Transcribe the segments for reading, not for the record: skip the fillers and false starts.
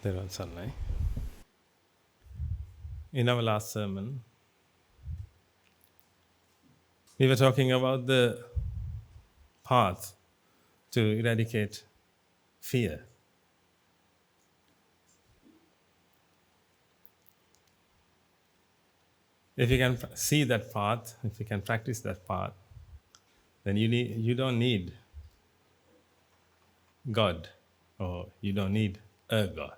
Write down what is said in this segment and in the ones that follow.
Theron Sannai. In our last sermon, we were talking about the path to eradicate fear. If you can see that path, if you can practice that path, then you don't need God, or you don't need a God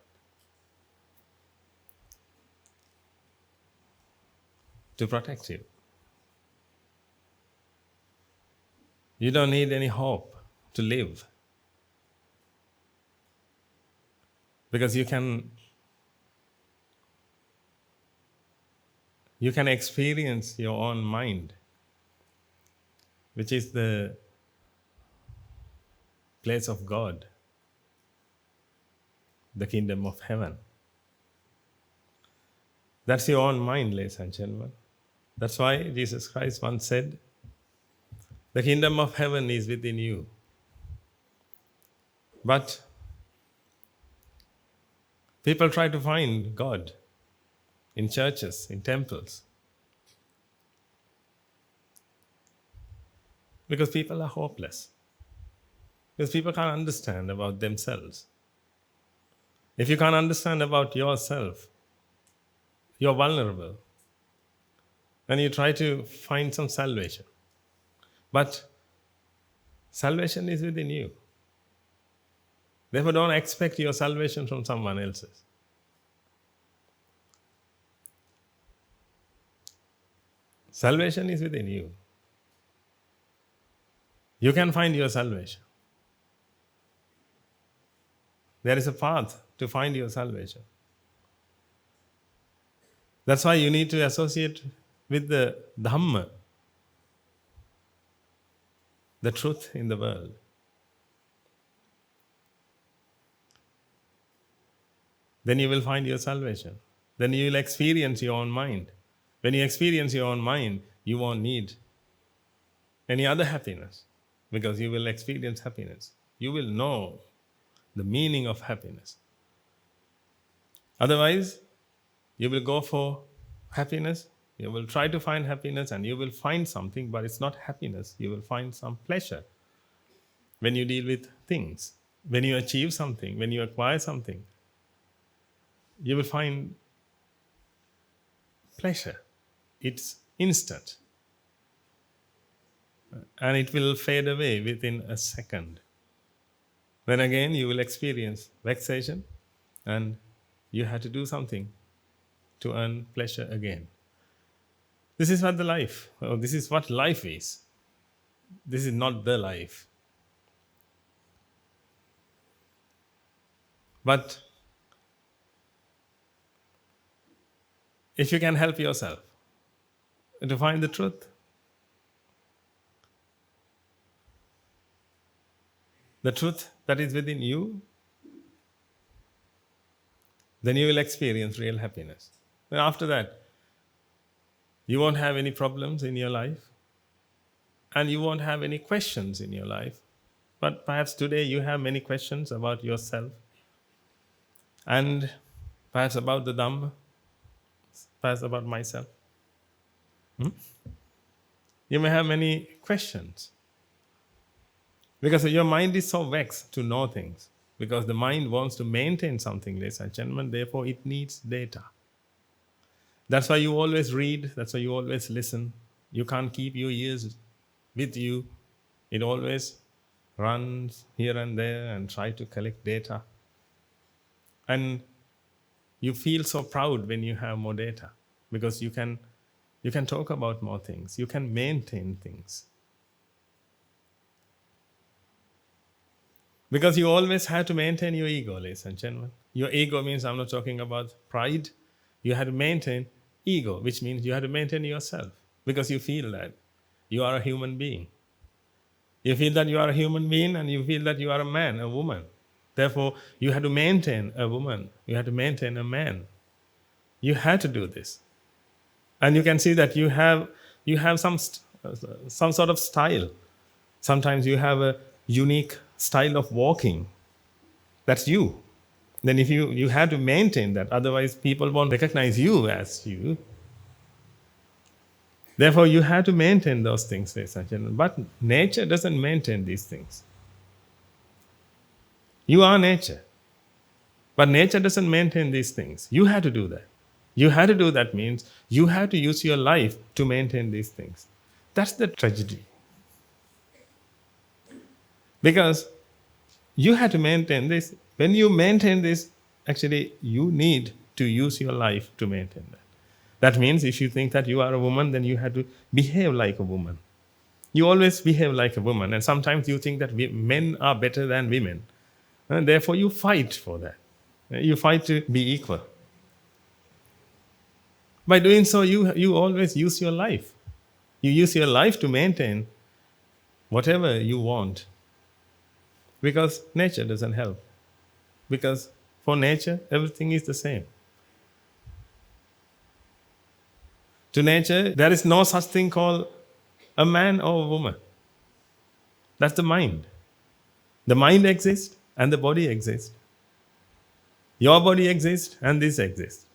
to protect you. You don't need any hope to live, because you can experience your own mind, which is the place of God, the kingdom of heaven. That's your own mind, ladies and gentlemen. That's why Jesus Christ once said, the kingdom of heaven is within you. But people try to find God in churches, in temples, because people are hopeless. Because people can't understand about themselves. If you can't understand about yourself, you're vulnerable. And you try to find some salvation. But salvation is within you. Therefore, don't expect your salvation from someone else's. Salvation is within you. You can find your salvation. There is a path to find your salvation. That's why you need to associate with the Dhamma, the truth in the world. Then you will find your salvation. Then you will experience your own mind. When you experience your own mind, you won't need any other happiness, because you will experience happiness. You will know the meaning of happiness. Otherwise, you will go for happiness, you will try to find happiness, and you will find something, but it's not happiness. You will find some pleasure when you deal with things. When you achieve something, when you acquire something, you will find pleasure. It's instant. And it will fade away within a second. Then again, you will experience vexation, and you have to do something to earn pleasure again. This is what this is what life is. This is not the life. But if you can help yourself to find the truth, the truth that is within you, then you will experience real happiness. And after that, you won't have any problems in your life, and you won't have any questions in your life. But perhaps today you have many questions about yourself, and perhaps about the Dhamma, perhaps about myself. You may have many questions, because your mind is so vexed to know things. Because the mind wants to maintain something, ladies and gentlemen, therefore it needs data. That's why you always read, that's why you always listen. You can't keep your ears with you. It always runs here and there and try to collect data. And you feel so proud when you have more data, because you can talk about more things. You can maintain things. Because you always have to maintain your ego, ladies and gentlemen. Your ego means, I'm not talking about pride. You have to maintain ego, which means you have to maintain yourself, because you feel that you are a human being. You feel that you are a human being, and you feel that you are a man, a woman. Therefore, you have to maintain a woman. You have to maintain a man. You have to do this. And you can see that you have some sort of style. Sometimes you have a unique style of walking. That's you. Then if you have to maintain that, otherwise people won't recognize you as you. Therefore, you have to maintain those things, ladies and gentlemen. But nature doesn't maintain these things. You are nature. But nature doesn't maintain these things. You have to do that. You have to do that means you have to use your life to maintain these things. That's the tragedy. Because you have to maintain this. When you maintain this, actually, you need to use your life to maintain that. That means if you think that you are a woman, then you have to behave like a woman. You always behave like a woman. And sometimes you think that men are better than women. And therefore, you fight for that. You fight to be equal. By doing so, you always use your life. You use your life to maintain whatever you want. Because nature doesn't help. Because for nature, everything is the same. To nature, there is no such thing called a man or a woman. That's the mind. The mind exists and the body exists. Your body exists and this exists.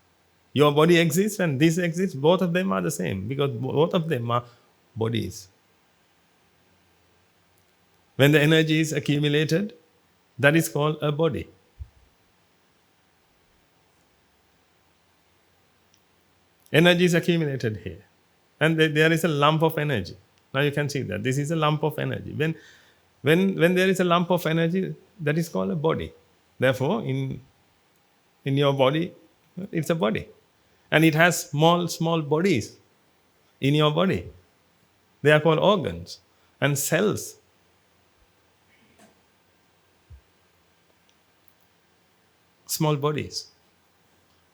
Your body exists and this exists. Both of them are the same because both of them are bodies. When the energy is accumulated, that is called a body. Energy is accumulated here. And there is a lump of energy. Now you can see that. This is a lump of energy. When there is a lump of energy, that is called a body. Therefore, in your body, it's a body. And it has small bodies in your body. They are called organs and cells. Small bodies.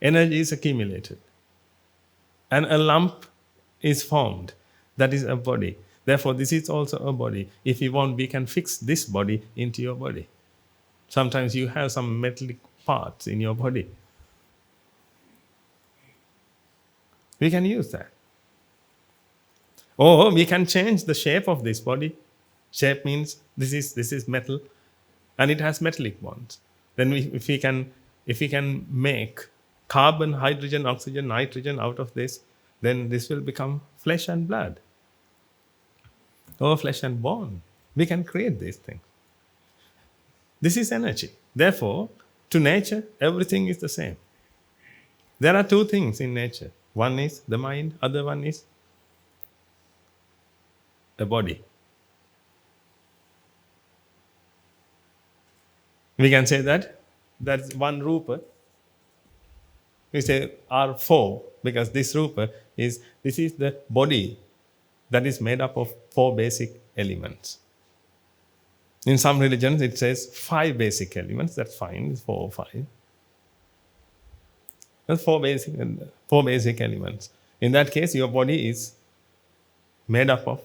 Energy is accumulated. And a lump is formed. That is a body. Therefore, this is also a body. If you want, we can fix this body into your body. Sometimes you have some metallic parts in your body. We can use that. Or we can change the shape of this body. Shape means this is metal and it has metallic bonds. Then if we can make carbon, hydrogen, oxygen, nitrogen out of this, then this will become flesh and blood. Or flesh and bone. We can create these things. This is energy. Therefore, to nature, everything is the same. There are two things in nature. One is the mind, other one is the body. We can say that that's one rupa. We say R4 because this rupa is the body that is made up of 4 basic elements. In some religions, it says 5 basic elements. That's fine. It's 4 or 5. That's 4 basic elements. In that case, your body is made up of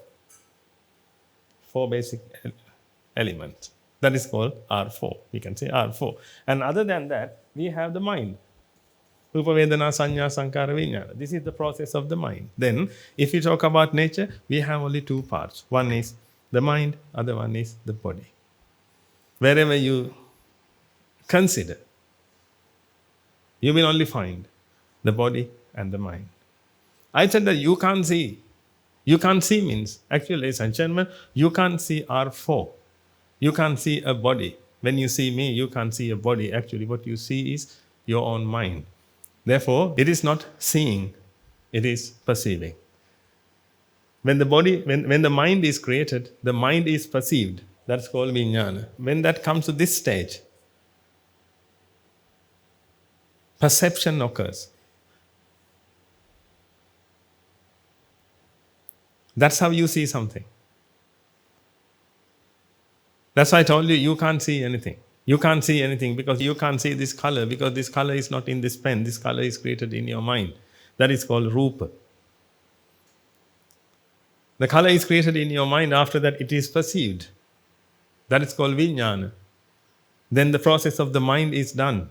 4 basic elements. That is called R4. We can say R4. And other than that, we have the mind. Rupa Vedana Sanya Sankara Vijnana. This is the process of the mind. Then, if you talk about nature, we have only 2 parts. One is the mind, other one is the body. Wherever you consider, you will only find the body and the mind. I said that you can't see. You can't see means, actually, ladies and gentlemen, you can't see R4. You can't see a body. When you see me, you can't see a body. Actually, what you see is your own mind. Therefore, it is not seeing, it is perceiving. When the mind is created, the mind is perceived. That's called vijnana. When that comes to this stage, perception occurs. That's how you see something. That's why I told you can't see anything. You can't see anything because you can't see this color because this color is not in this pen. This color is created in your mind. That is called rupa. The color is created in your mind. After that, it is perceived. That is called vijnana. Then the process of the mind is done.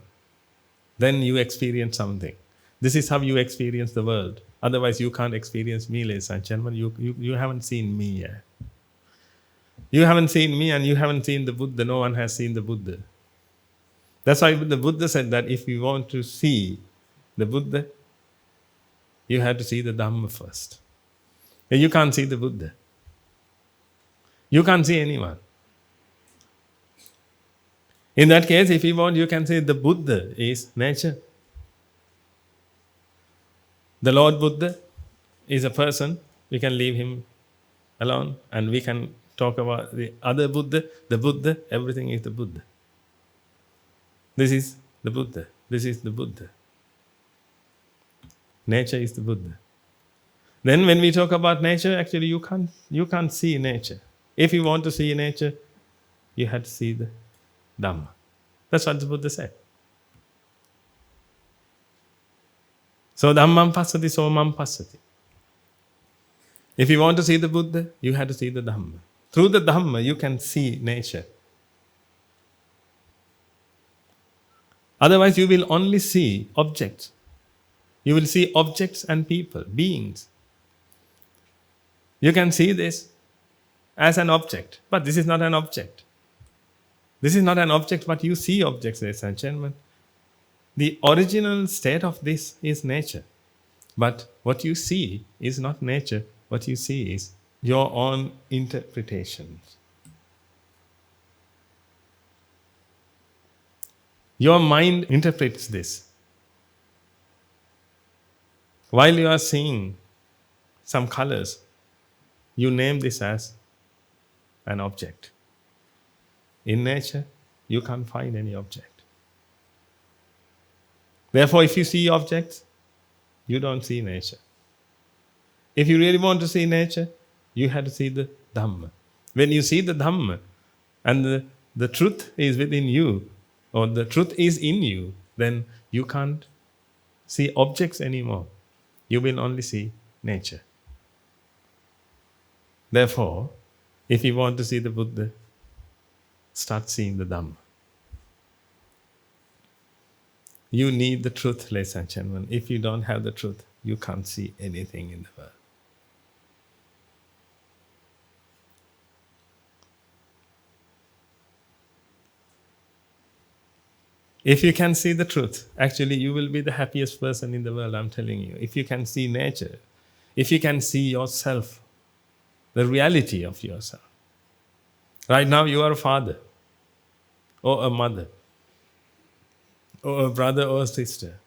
Then you experience something. This is how you experience the world. Otherwise, you can't experience me, ladies and gentlemen. You haven't seen me yet. You haven't seen me and you haven't seen the Buddha. No one has seen the Buddha. That's why the Buddha said that if you want to see the Buddha, you have to see the Dhamma first. And you can't see the Buddha. You can't see anyone. In that case, if you want, you can say the Buddha is nature. The Lord Buddha is a person. We can leave him alone and we can talk about the other Buddha. The Buddha, everything is the Buddha. This is the Buddha. This is the Buddha. Nature is the Buddha. Then when we talk about nature, actually you can't see nature. If you want to see nature, you have to see the Dhamma. That's what the Buddha said. So Dhammam passati, somam passati. If you want to see the Buddha, you have to see the Dhamma. Through the Dhamma, you can see nature. Otherwise, you will only see objects. You will see objects and people, beings. You can see this as an object, but this is not an object. This is not an object, but you see objects, ladies and gentlemen. The original state of this is nature. But what you see is not nature. What you see is your own interpretations. Your mind interprets this. While you are seeing some colors, you name this as an object. In nature, you can't find any object. Therefore, if you see objects, you don't see nature. If you really want to see nature, you have to see the Dhamma. When you see the Dhamma and the truth is within you, or the truth is in you, then you can't see objects anymore. You will only see nature. Therefore, if you want to see the Buddha, start seeing the Dhamma. You need the truth, ladies and gentlemen. If you don't have the truth, you can't see anything in the world. If you can see the truth, actually you will be the happiest person in the world, I'm telling you. If you can see nature, if you can see yourself, the reality of yourself. Right now you are a father, or a mother, or a brother or a sister.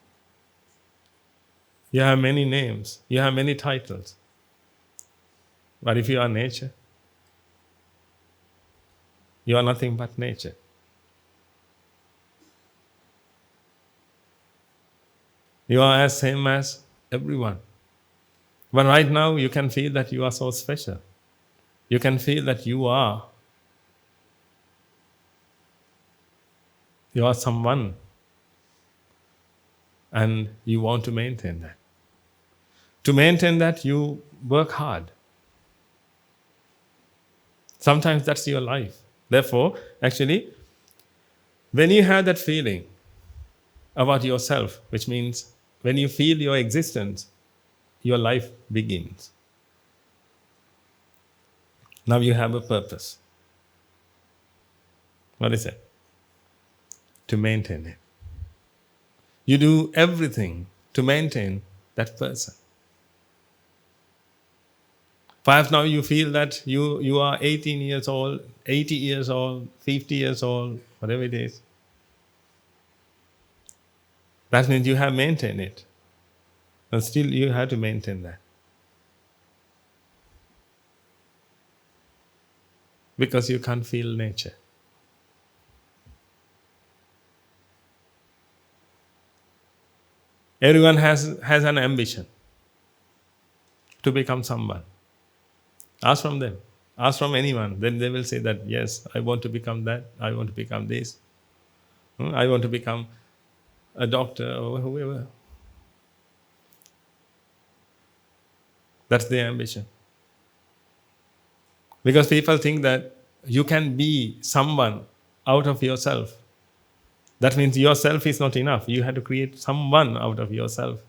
You have many names, you have many titles. But if you are nature, you are nothing but nature. You are as same as everyone. But right now you can feel that you are so special. You can feel that you are someone. And you want to maintain that. To maintain that, you work hard. Sometimes that's your life. Therefore, actually, when you have that feeling about yourself, which means when you feel your existence, your life begins. Now you have a purpose. What is it? To maintain it. You do everything to maintain that person. Perhaps now you feel that you are 18 years old, 80 years old, 50 years old, whatever it is. That means you have maintained it. And still you have to maintain that. Because you can't feel nature. Everyone has an ambition to become someone. Ask from them. Ask from anyone. Then they will say that, yes, I want to become that. I want to become this. I want to become a doctor or whoever. That's their ambition. Because people think that you can be someone out of yourself. That means yourself is not enough. You have to create someone out of yourself.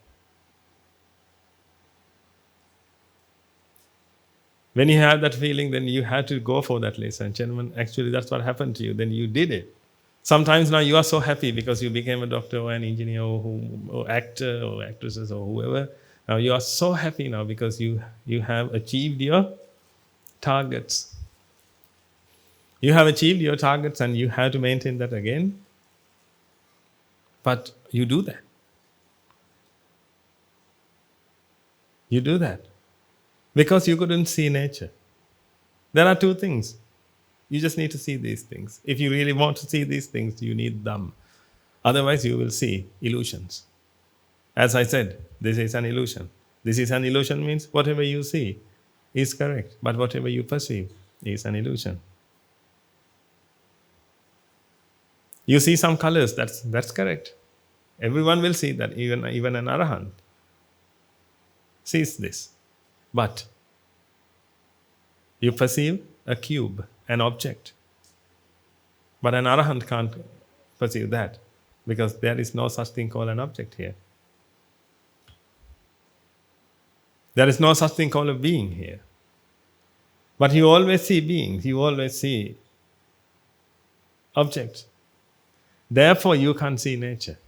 When you have that feeling, then you have to go for that, ladies and gentlemen. Actually, that's what happened to you. Then you did it. Sometimes now you are so happy because you became a doctor or an engineer or actor or actresses or whoever. Now you are so happy now because you have achieved your targets. You have achieved your targets and you have to maintain that again. But you do that. You do that because you couldn't see nature. There are two things. You just need to see these things. If you really want to see these things, you need Dhamma. Otherwise, you will see illusions. As I said, this is an illusion. This is an illusion means whatever you see is correct, but whatever you perceive is an illusion. You see some colors, that's correct. Everyone will see that, even an arahant sees this. But you perceive a cube, an object. But an arahant can't perceive that because there is no such thing called an object here. There is no such thing called a being here. But you always see beings, you always see objects. Therefore, you can't see nature.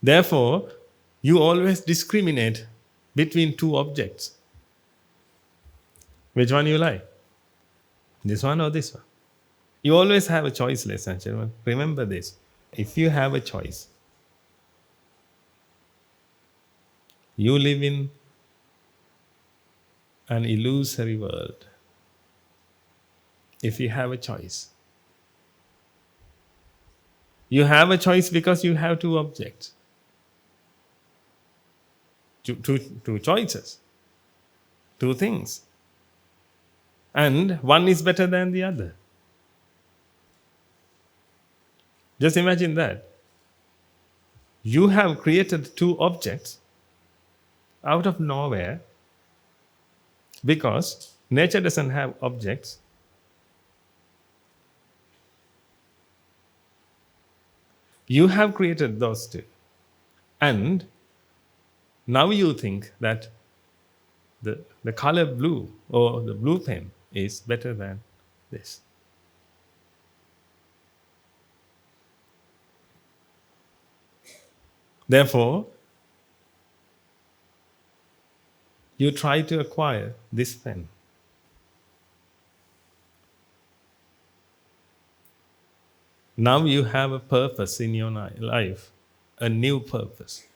Therefore, you always discriminate between two objects. Which one you like? This one or this one? You always have a choice, ladies and gentlemen. Remember this. If you have a choice, you live in an illusory world. If you have a choice, you have a choice because you have two objects, two choices, two things. And one is better than the other. Just imagine that. You have created two objects out of nowhere because nature doesn't have objects. You have created those two. And now you think that the color blue or the blue pen is better than this. Therefore, you try to acquire this pen. Now you have a purpose in your life, a new purpose.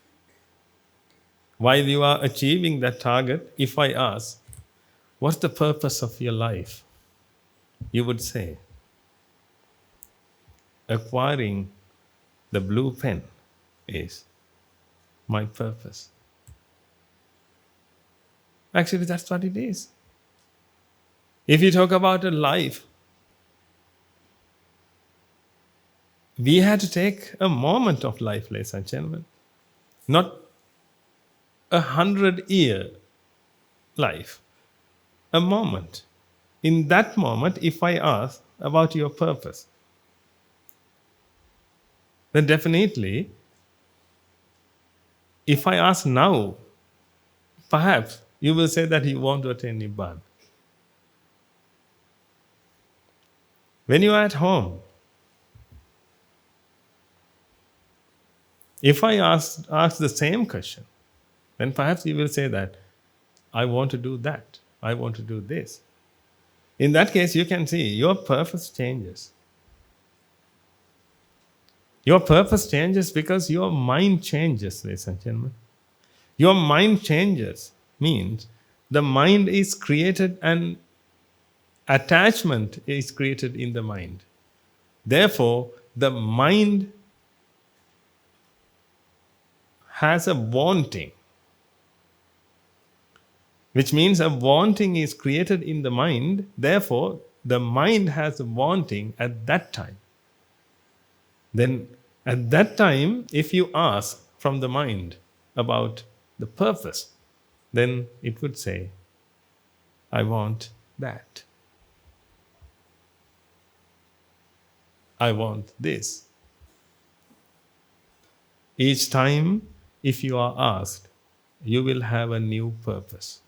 While you are achieving that target, if I ask, what's the purpose of your life? You would say, acquiring the blue pen is my purpose. Actually, that's what it is. If you talk about a life, we had to take a moment of life, ladies and gentlemen. Not 100-year life. A moment. In that moment, if I ask about your purpose, then definitely, if I ask now, perhaps you will say that you want to attain Nibbana. When you are at home, if I ask the same question, then perhaps you will say that I want to do that. I want to do this. In that case, you can see your purpose changes. Your purpose changes because your mind changes, ladies and gentlemen. Your mind changes means the mind is created and attachment is created in the mind. Therefore, the mind has a wanting, which means a wanting is created in the mind. Therefore, the mind has a wanting at that time. Then, at that time, if you ask from the mind about the purpose, then it would say, I want that. I want this. Each time, if you are asked, you will have a new purpose.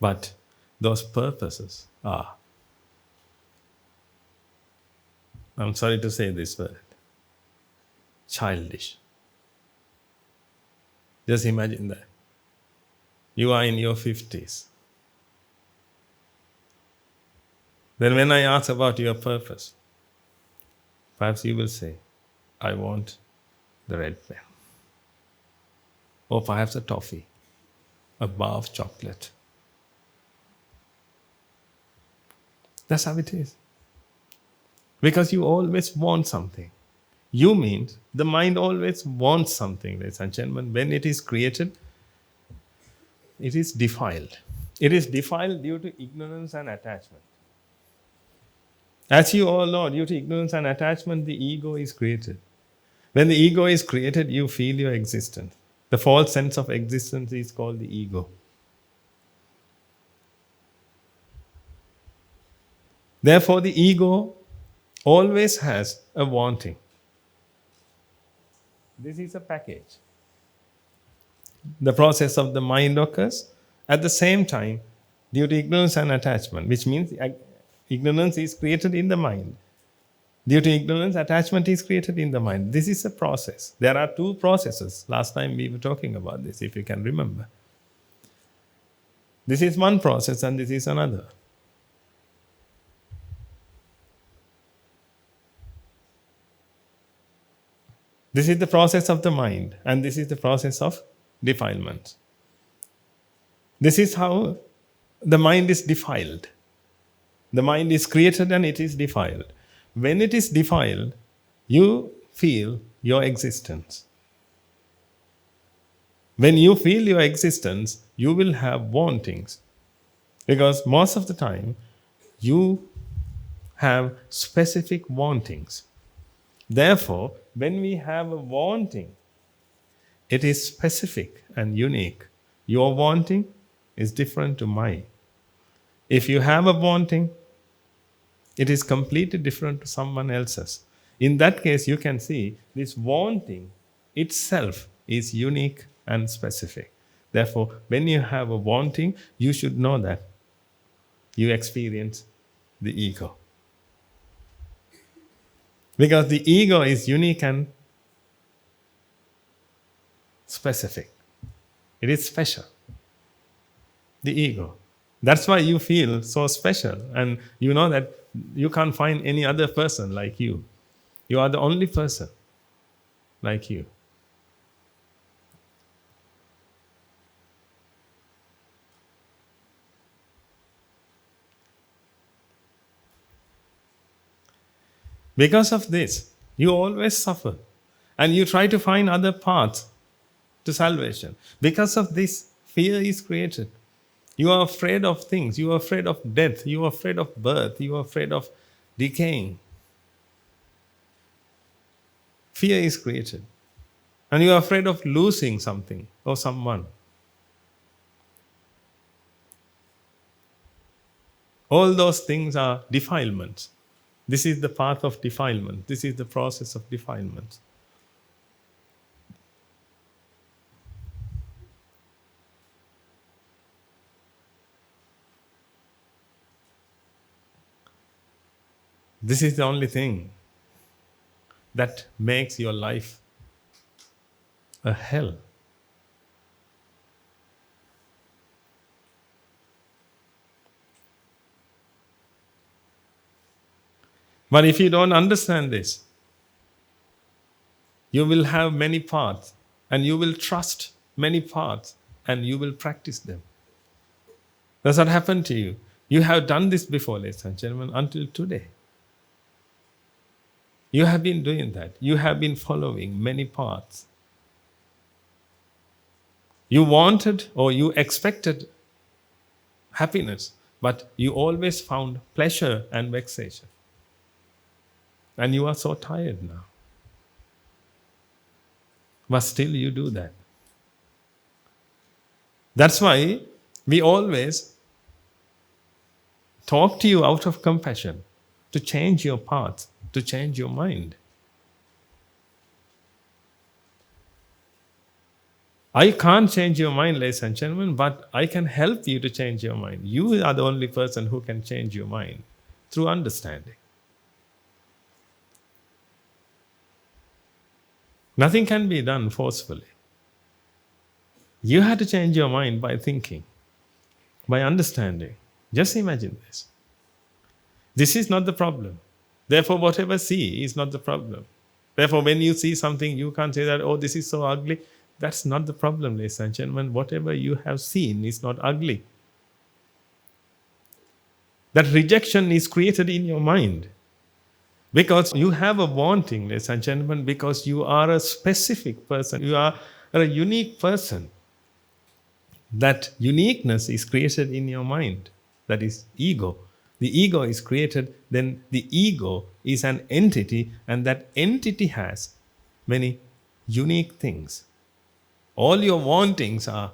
But those purposes are, I'm sorry to say this word, childish. Just imagine that. You are in your 50s. Then when I ask about your purpose, perhaps you will say, I want the red pen. Or perhaps a toffee, a bar of chocolate. That's how it is. Because you always want something. You means the mind always wants something, ladies and gentlemen. When it is created, it is defiled. It is defiled due to ignorance and attachment. As you all know, due to ignorance and attachment, the ego is created. When the ego is created, you feel your existence. The false sense of existence is called the ego. Therefore, the ego always has a wanting. This is a package. The process of the mind occurs at the same time due to ignorance and attachment, which means ignorance is created in the mind. Due to ignorance, attachment is created in the mind. This is a process. There are two processes. Last time we were talking about this, if you can remember. This is one process and this is another. This is the process of the mind and this is the process of defilement. This is how the mind is defiled. The mind is created and it is defiled. When it is defiled, you feel your existence. When you feel your existence, you will have wantings. Because most of the time, you have specific wantings. Therefore, when we have a wanting, it is specific and unique. Your wanting is different to mine. If you have a wanting, it is completely different to someone else's. In that case, you can see this wanting itself is unique and specific. Therefore, when you have a wanting, you should know that you experience the ego. Because the ego is unique and specific. It is special. The ego. That's why you feel so special. And you know that you can't find any other person like you. You are the only person like you. Because of this, you always suffer. And you try to find other paths to salvation. Because of this, fear is created. You are afraid of things. You are afraid of death. You are afraid of birth. You are afraid of decaying. Fear is created. And you are afraid of losing something or someone. All those things are defilements. This is the path of defilement. This is the process of defilement. This is the only thing that makes your life a hell. But if you don't understand this, you will have many paths and you will trust many paths and you will practice them. Does that happen to you? You have done this before, ladies and gentlemen, until today. You have been doing that. You have been following many paths. You wanted or you expected happiness, but you always found pleasure and vexation. And you are so tired now. But still you do that. That's why we always talk to you out of compassion to change your path, to change your mind. I can't change your mind, ladies and gentlemen, but I can help you to change your mind. You are the only person who can change your mind through understanding. Nothing can be done forcefully. You have to change your mind by thinking, by understanding. Just imagine this. This is not the problem. Therefore, whatever see is not the problem. Therefore, when you see something, you can't say that, oh, this is so ugly. That's not the problem, ladies and gentlemen. Whatever you have seen is not ugly. That rejection is created in your mind because you have a wanting, ladies and gentlemen, because you are a specific person. You are a unique person. That uniqueness is created in your mind. That is ego. The ego is created, then the ego is an entity, and that entity has many unique things. All your wantings are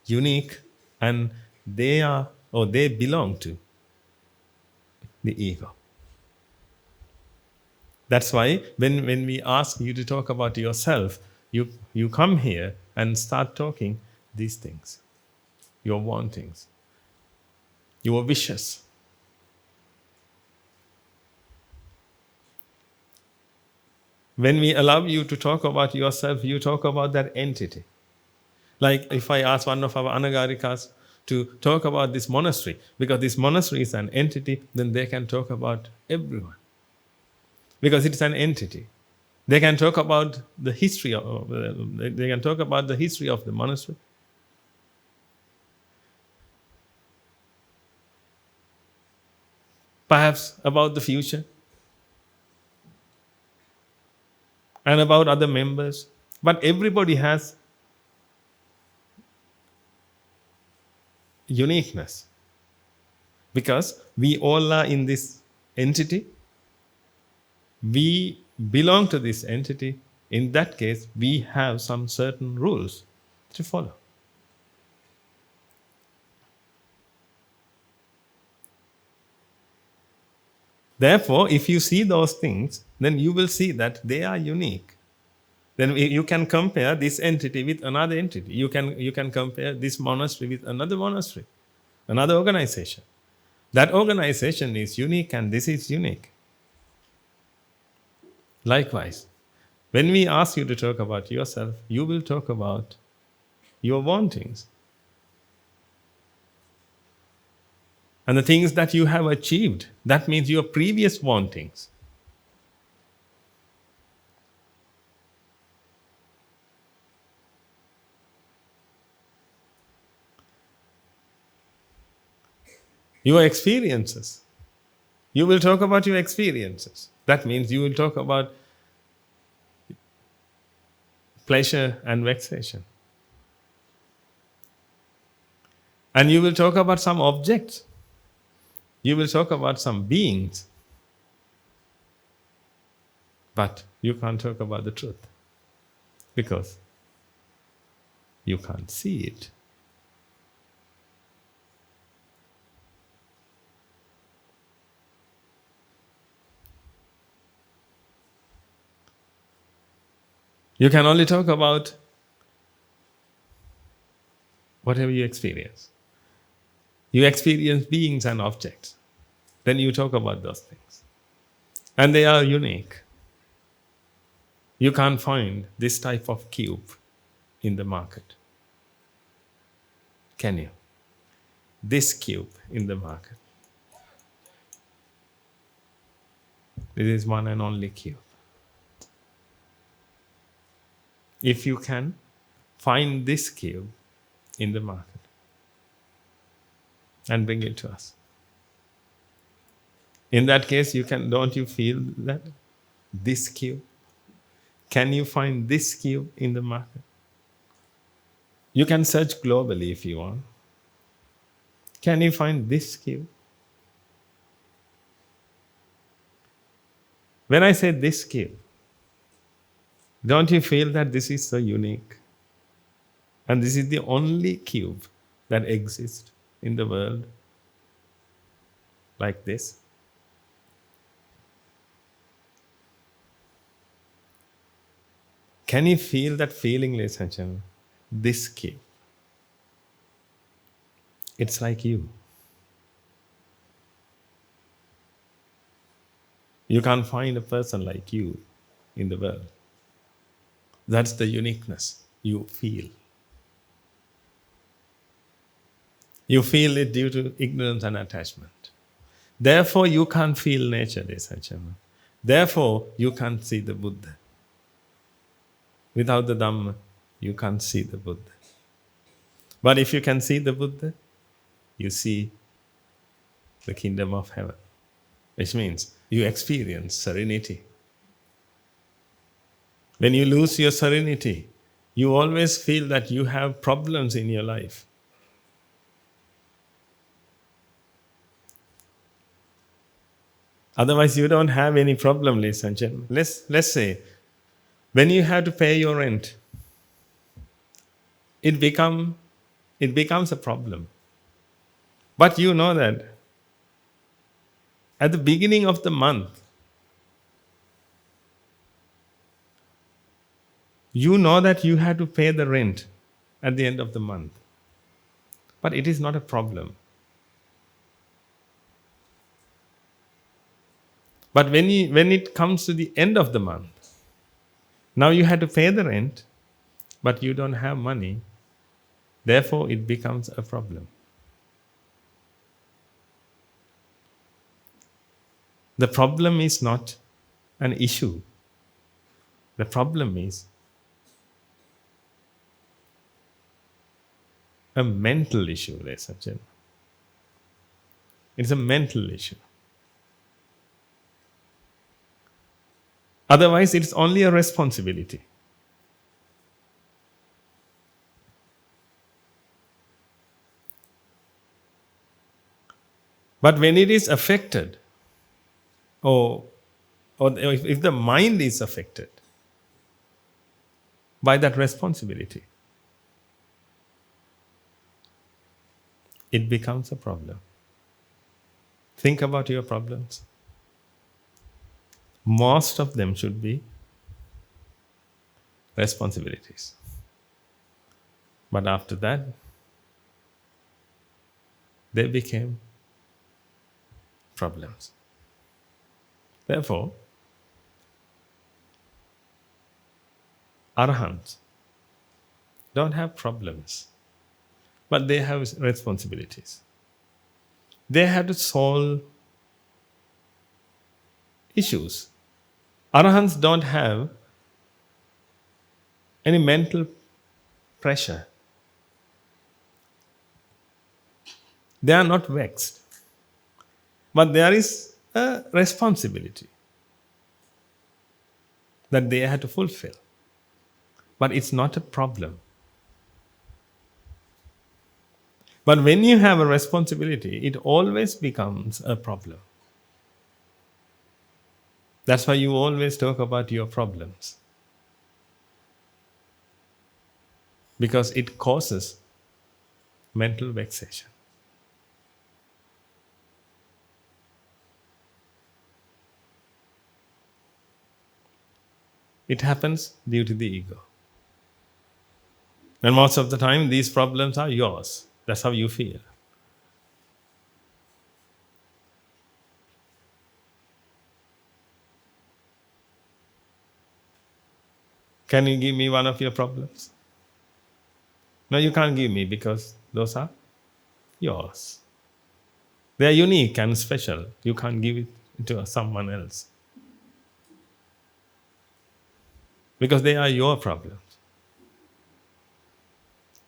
unique, and they belong to the ego. That's why when we ask you to talk about yourself, you come here and start talking these things, your wantings, your wishes. When we allow you to talk about yourself, you talk about that entity. Like if I ask one of our anagarikas to talk about this monastery, because this monastery is an entity, then they can talk about everyone. Because it's an entity. They can talk about the history of the monastery. Perhaps about the future. And about other members. But everybody has uniqueness. Because we all are in this entity. We belong to this entity. In that case, we have some certain rules to follow. Therefore, if you see those things, then you will see that they are unique. Then you can compare this entity with another entity. You can compare this monastery with another monastery, another organization. That organization is unique and this is unique. Likewise, when we ask you to talk about yourself, you will talk about your wantings and the things that you have achieved. That means your previous wantings. Your experiences. You will talk about your experiences. That means you will talk about pleasure and vexation. And you will talk about some objects. You will talk about some beings. But you can't talk about the truth because you can't see it. You can only talk about whatever you experience. You experience beings and objects. Then you talk about those things. And they are unique. You can't find this type of cube in the market. Can you? This cube in the market. This is one and only cube. If you can find this cube in the market and bring it to us. In that case, don't you feel that this cube? Can you find this cube in the market? You can search globally if you want. Can you find this cube? When I say this cube, don't you feel that this is so unique? And this is the only cube that exists in the world like this. Can you feel that feeling, ladies and gentlemen? this cube. It's like you. You can't find a person like you in the world. That's the uniqueness you feel. You feel it due to ignorance and attachment. Therefore, you can't feel nature, ladies and gentlemen. Therefore, you can't see the Buddha. Without the Dhamma, you can't see the Buddha. But if you can see the Buddha, you see the kingdom of heaven, which means you experience serenity. When you lose your serenity, you always feel that you have problems in your life. Otherwise, you don't have any problem, ladies and gentlemen. Let's say, when you have to pay your rent, it becomes a problem. But you know that at the beginning of the month, you know that you have to pay the rent at the end of the month. But it is not a problem. But when it comes to the end of the month, now you have to pay the rent, but you don't have money. Therefore, it becomes a problem. The problem is not an issue. The problem is a mental issue, ladies and gentlemen. It's a mental issue. Otherwise, it's only a responsibility. But when it is affected, or if the mind is affected by that responsibility, it becomes a problem. Think about your problems. Most of them should be responsibilities. But after that, they became problems. Therefore, Arahants don't have problems, but they have responsibilities. They have to solve issues. Arahants don't have any mental pressure. They are not vexed. But there is a responsibility that they have to fulfill. But it's not a problem. But when you have a responsibility, it always becomes a problem. That's why you always talk about your problems. Because it causes mental vexation. It happens due to the ego. And most of the time, these problems are yours. That's how you feel. Can you give me one of your problems? No, you can't give me because those are yours. They are unique and special. You can't give it to someone else. Because they are your problems.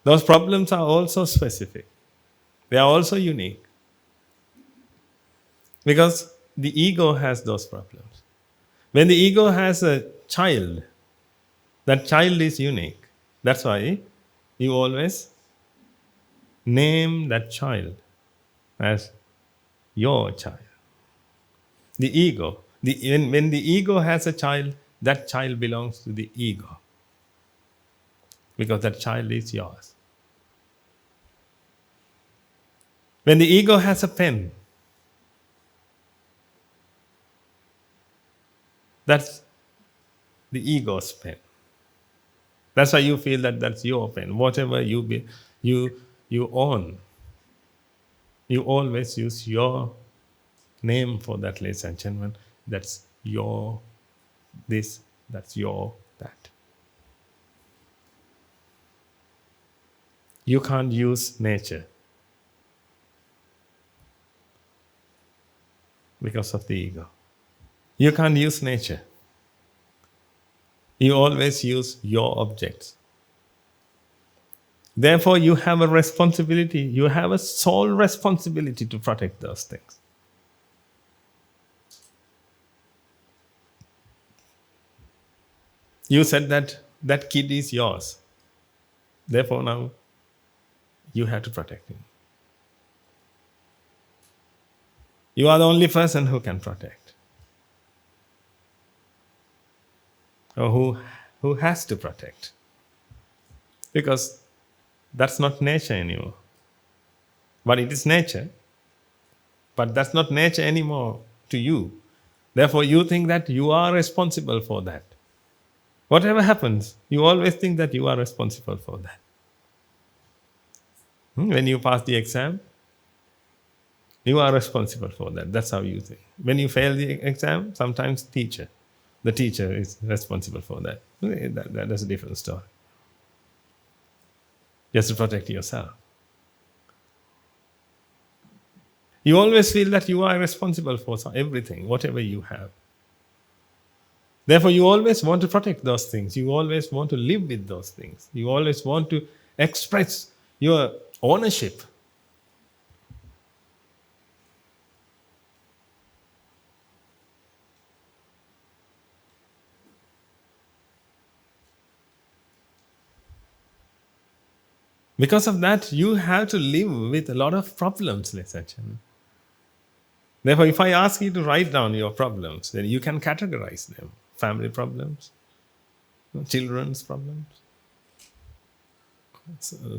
Those problems are also specific. They are also unique. Because the ego has those problems. When the ego has a child, that child is unique. That's why you always name that child as your child. The ego. When the ego has a child, that child belongs to the ego. Because that child is yours. When the ego has a pen, that's the ego's pen. That's why you feel that that's your pen. Whatever you own, you always use your name for that, ladies and gentlemen. That's your this, that's your that. You can't use nature because of the ego. You can't use nature. You always use your objects. Therefore, you have a responsibility, you have a sole responsibility to protect those things. You said that that kid is yours. Therefore, now you have to protect him. You are the only person who can protect, or who has to protect. Because that's not nature anymore. But it is nature, but that's not nature anymore to you. Therefore, you think that you are responsible for that. Whatever happens, you always think that you are responsible for that. When you pass the exam, you are responsible for that. That's how you think. When you fail the exam, sometimes the teacher is responsible for that. That's a different story. Just to protect yourself. You always feel that you are responsible for everything, whatever you have. Therefore, you always want to protect those things. You always want to live with those things. You always want to express your ownership. Because of that, you have to live with a lot of problems, ladies and gentlemen. Therefore, if I ask you to write down your problems, then you can categorize them. Family problems, children's problems,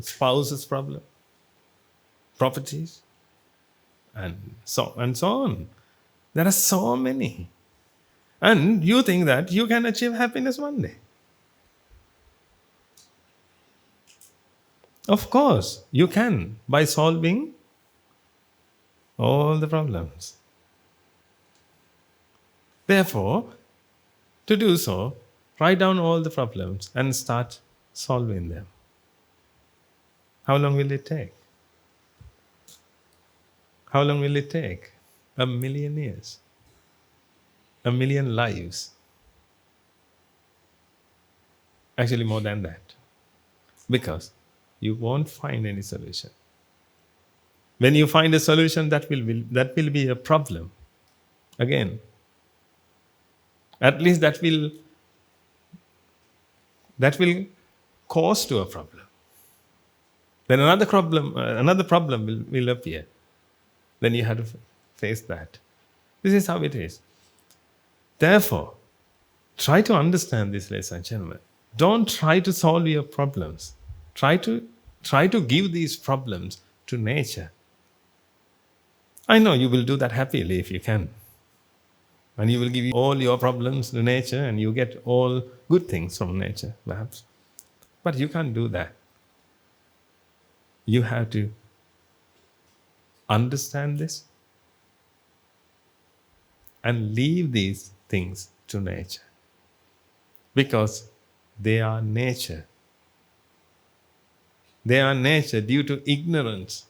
spouse's problem, properties, and so on. There are so many. And you think that you can achieve happiness one day. Of course, you can by solving all the problems. Therefore, to do so, write down all the problems and start solving them. How long will it take? How long will it take? 1,000,000 years. 1,000,000 lives. Actually, more than that. Because you won't find any solution. When you find a solution, that will be a problem. Again, at least that will cause to a problem. Then another problem will appear. Then you have to face that. This is how it is. Therefore, try to understand this, ladies and gentlemen. Don't try to solve your problems. Try to give these problems to nature. I know you will do that happily if you can. And you will give all your problems to nature and you get all good things from nature, perhaps. But you can't do that. You have to understand this and leave these things to nature. Because they are nature. They are nature due to ignorance.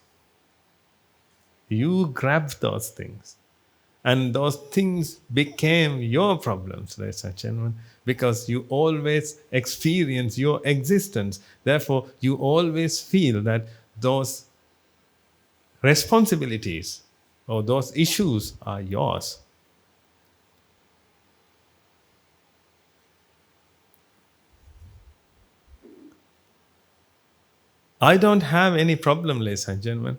You grabbed those things. And those things became your problems, ladies and gentlemen, because you always experience your existence. Therefore, you always feel that those responsibilities or those issues are yours. I don't have any problem, ladies and gentlemen.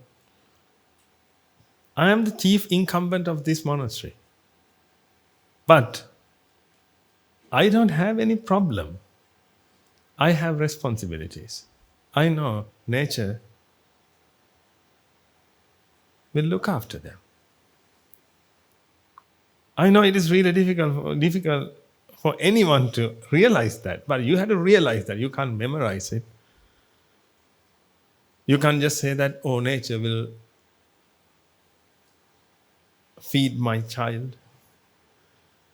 I am the chief incumbent of this monastery. But I don't have any problem. I have responsibilities. I know nature will look after them. I know it is really difficult for anyone to realize that. But you have to realize that. You can't memorize it. You can't just say that, oh, nature will feed my child.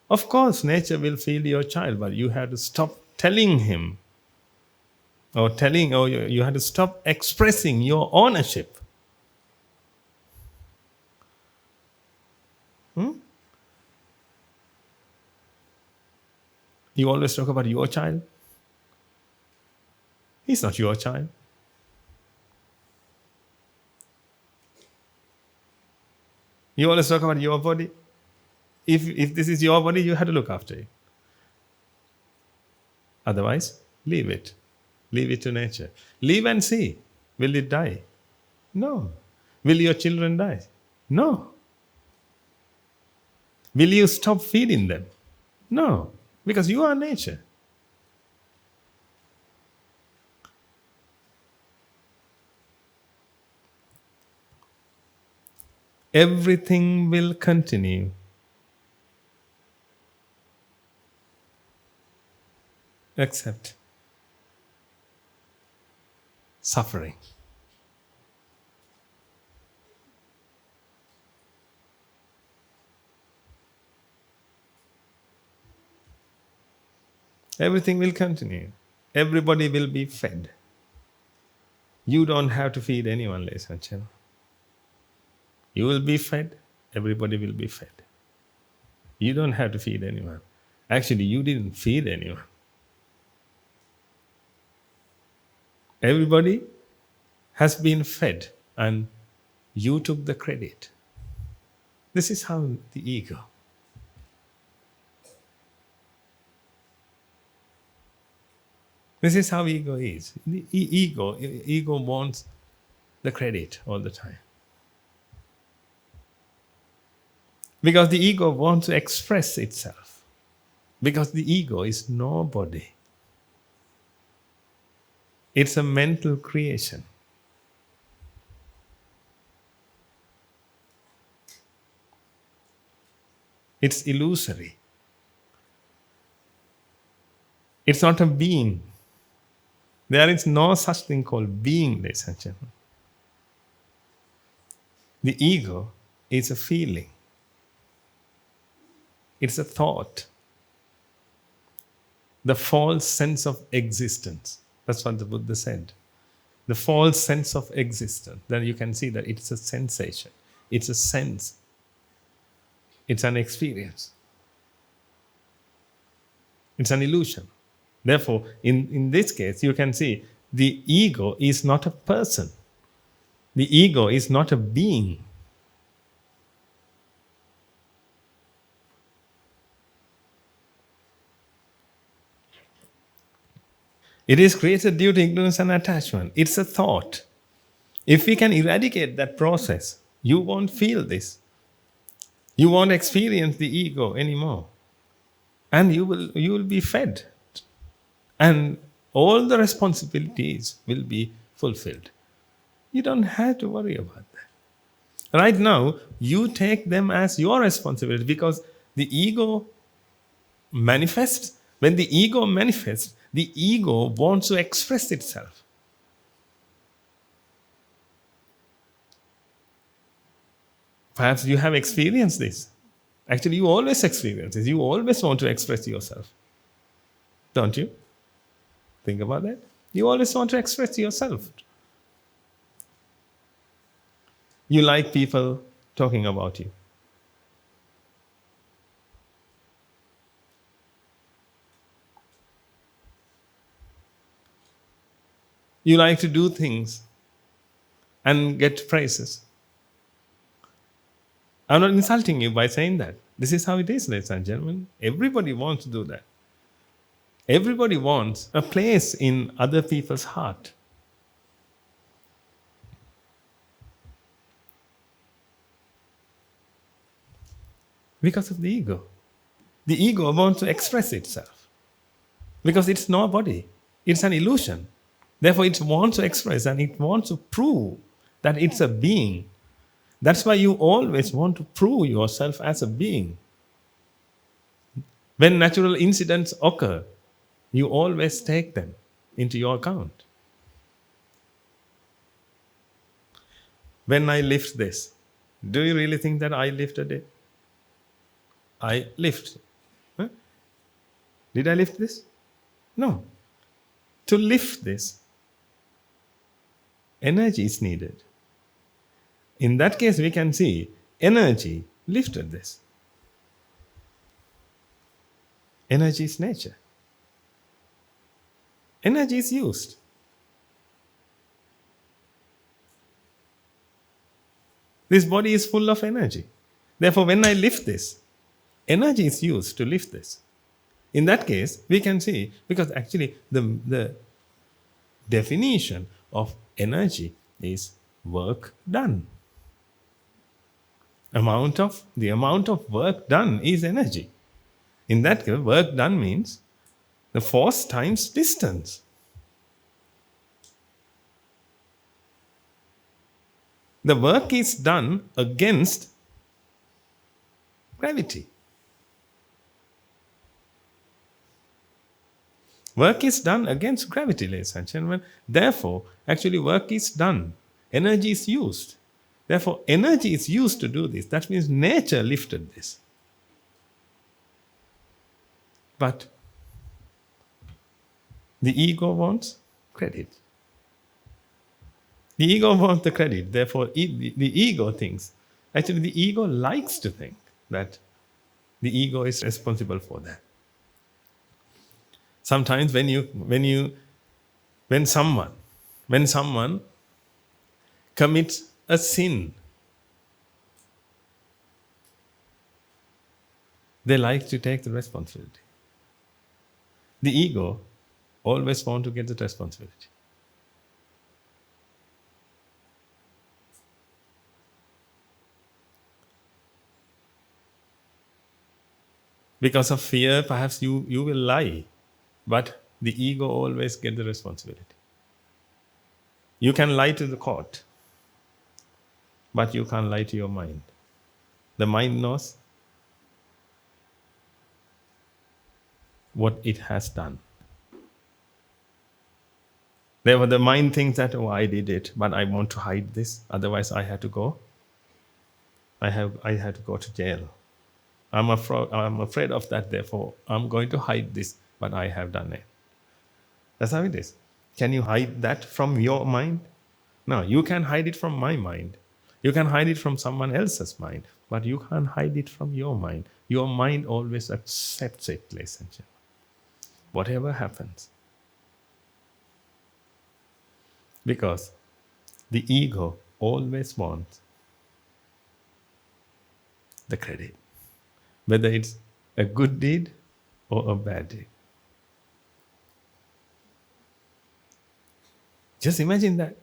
Of course, nature will feed your child, but you have to stop telling him or you have to stop expressing your ownership. You always talk about your child. He's not your child. You always talk about your body. If this is your body, you have to look after it. Otherwise, leave it. Leave it to nature. Leave and see. Will it die? No. Will your children die? No. Will you stop feeding them? No. Because you are nature. Everything will continue except suffering. Everything will continue. Everybody will be fed. You don't have to feed anyone, ladies and gentlemen. You will be fed. Everybody will be fed. You don't have to feed anyone. Actually, you didn't feed anyone. Everybody has been fed and you took the credit. This is how the ego. This is how ego is. The ego wants the credit all the time. Because the ego wants to express itself. Because the ego is nobody. It's a mental creation. It's illusory. It's not a being. There is no such thing called being, ladies and gentlemen. The ego is a feeling. It's a thought. The false sense of existence. That's what the Buddha said. The false sense of existence. Then you can see that it's a sensation. It's a sense. It's an experience. It's an illusion. Therefore, in this case, you can see the ego is not a person. The ego is not a being. It is created due to ignorance and attachment. It's a thought. If we can eradicate that process, you won't feel this. You won't experience the ego anymore. And you will be fed. And all the responsibilities will be fulfilled. You don't have to worry about that. Right now, you take them as your responsibility because the ego manifests. When the ego manifests, the ego wants to express itself. Perhaps you have experienced this. Actually, you always experience this. You always want to express yourself. Don't you? Think about that. You always want to express yourself. You like people talking about you. You like to do things and get praises. I'm not insulting you by saying that. This is how it is, ladies and gentlemen. Everybody wants to do that. Everybody wants a place in other people's heart. Because of the ego. The ego wants to express itself. Because it's nobody. It's an illusion. Therefore, it wants to express and it wants to prove that it's a being. That's why you always want to prove yourself as a being. When natural incidents occur, you always take them into your account. When I lift this, do you really think that I lifted it? I lift. Huh? Did I lift this? No. To lift this, energy is needed. In that case, we can see energy lifted this. Energy is nature. Energy is used. This body is full of energy. Therefore, when I lift this, energy is used to lift this. In that case, we can see, because actually the definition of energy is work done. The amount of work done is energy. In that case, work done means the force times distance. The work is done against gravity. Work is done against gravity, ladies and gentlemen. Therefore, actually work is done. Energy is used. Therefore, energy is used to do this. That means nature lifted this. But the ego wants credit. The ego wants the credit. Therefore, the ego thinks, actually the ego likes to think that the ego is responsible for that. Sometimes when someone commits a sin, they like to take the responsibility. The ego always wants to get the responsibility. Because of fear, perhaps you will lie, but the ego always gets the responsibility. You can lie to the court, but you can't lie to your mind. The mind knows what it has done. Therefore, the mind thinks that, oh, I did it, but I want to hide this. Otherwise, I had to go. I had to go to jail. I'm afraid of that. Therefore, I'm going to hide this, but I have done it. That's how it is. Can you hide that from your mind? No, you can hide it from my mind. You can hide it from someone else's mind, but you can't hide it from your mind. Your mind always accepts it, ladies and gentlemen. Whatever happens. Because the ego always wants the credit, whether it's a good deed or a bad deed. Just imagine that.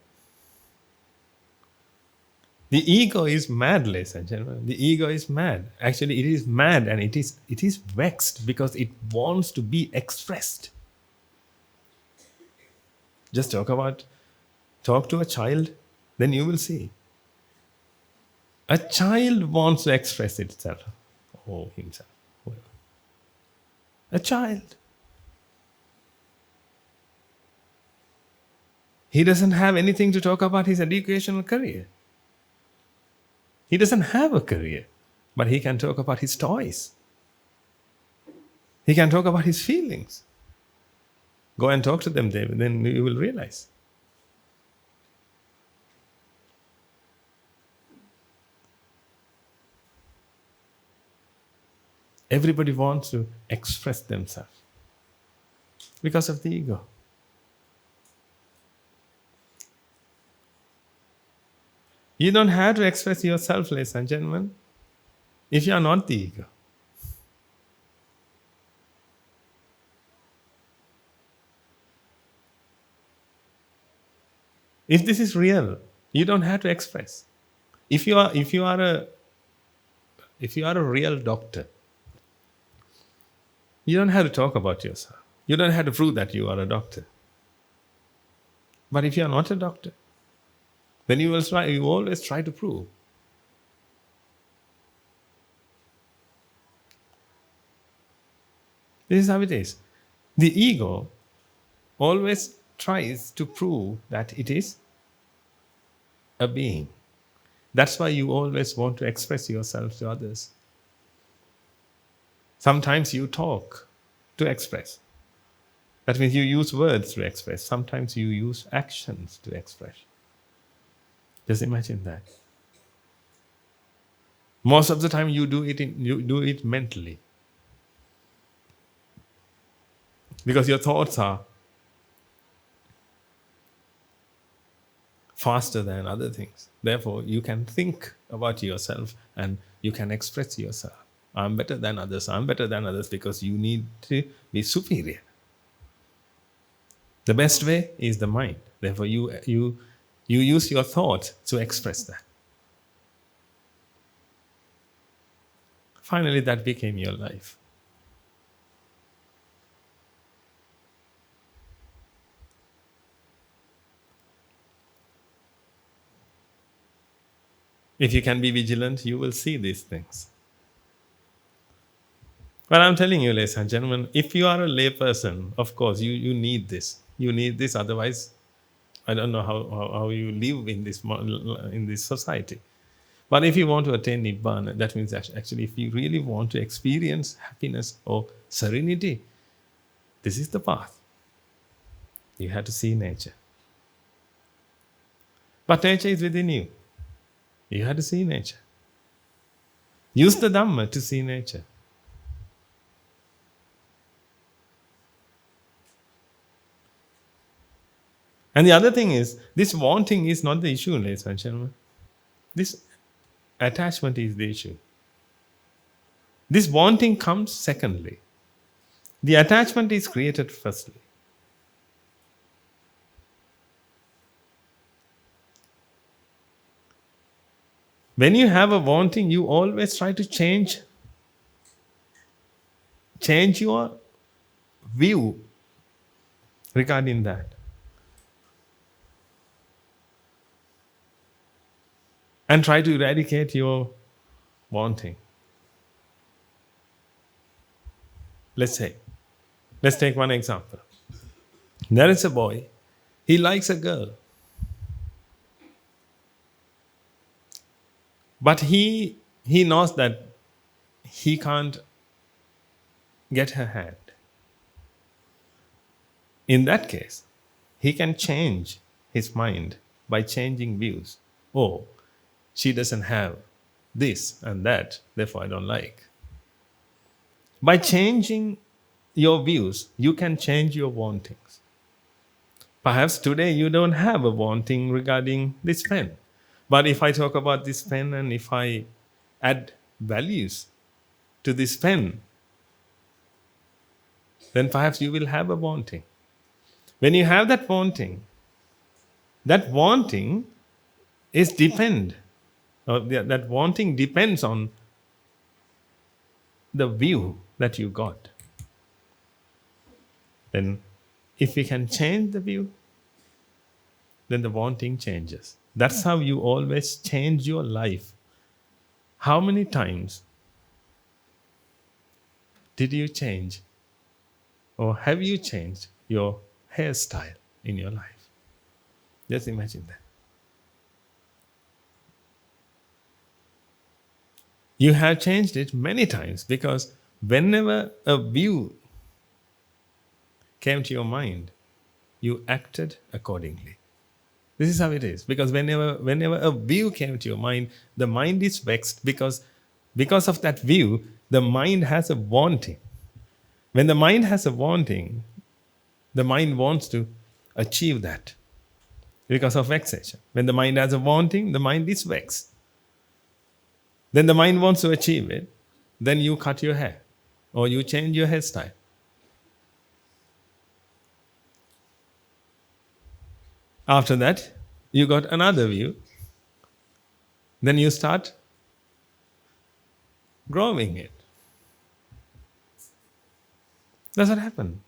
The ego is mad, ladies and gentlemen. The ego is mad. Actually, it is mad and it is vexed because it wants to be expressed. Just talk to a child, then you will see. A child wants to express itself or himself. A child. He doesn't have anything to talk about his educational career. He doesn't have a career, but he can talk about his toys. He can talk about his feelings. Go and talk to them, David, then you will realize. Everybody wants to express themselves because of the ego. You don't have to express yourself, ladies and gentlemen, if you are not the ego. If this is real, you don't have to express. If you are a real doctor, you don't have to talk about yourself. You don't have to prove that you are a doctor. But if you are not a doctor, then you always try to prove. This is how it is. The ego always tries to prove that it is a being. That's why you always want to express yourself to others. Sometimes you talk to express. That means you use words to express. Sometimes you use actions to express. Just imagine that. Most of the time you do it mentally. Because your thoughts are faster than other things. Therefore, you can think about yourself and you can express yourself. I'm better than others. I'm better than others because you need to be superior. The best way is the mind. Therefore, you use your thought to express that. Finally, that became your life. If you can be vigilant, you will see these things. But I'm telling you, ladies and gentlemen, if you are a lay person, of course, you need this. You need this, otherwise, I don't know how you live in this society. But if you want to attain Nibbana, that means actually if you really want to experience happiness or serenity, this is the path. You have to see nature. But nature is within you. You have to see nature. Use the Dhamma to see nature. And the other thing is, this wanting is not the issue, ladies and gentlemen. This attachment is the issue. This wanting comes secondly. The attachment is created firstly. When you have a wanting, you always try to change your view regarding that. And try to eradicate your wanting. Let's take one example. There is a boy, he likes a girl. But he knows that he can't get her hand. In that case, he can change his mind by changing views. Oh, she doesn't have this and that, therefore I don't like. By changing your views, you can change your wantings. Perhaps today you don't have a wanting regarding this pen. But if I talk about this pen and if I add values to this pen, then perhaps you will have a wanting. When you have that wanting is that wanting depends on the view that you got. Then if we can change the view, then the wanting changes. That's how you always change your life. How many times did you change or have you changed your hairstyle in your life? Just imagine that. You have changed it many times because whenever a view came to your mind, you acted accordingly. This is how it is. Because whenever a view came to your mind, the mind is vexed because of that view, the mind has a wanting. When the mind has a wanting, the mind wants to achieve that because of vexation. When the mind has a wanting, the mind is vexed. Then the mind wants to achieve it, then you cut your hair or you change your hairstyle. After that, you got another view. Then you start growing it. That's what happened.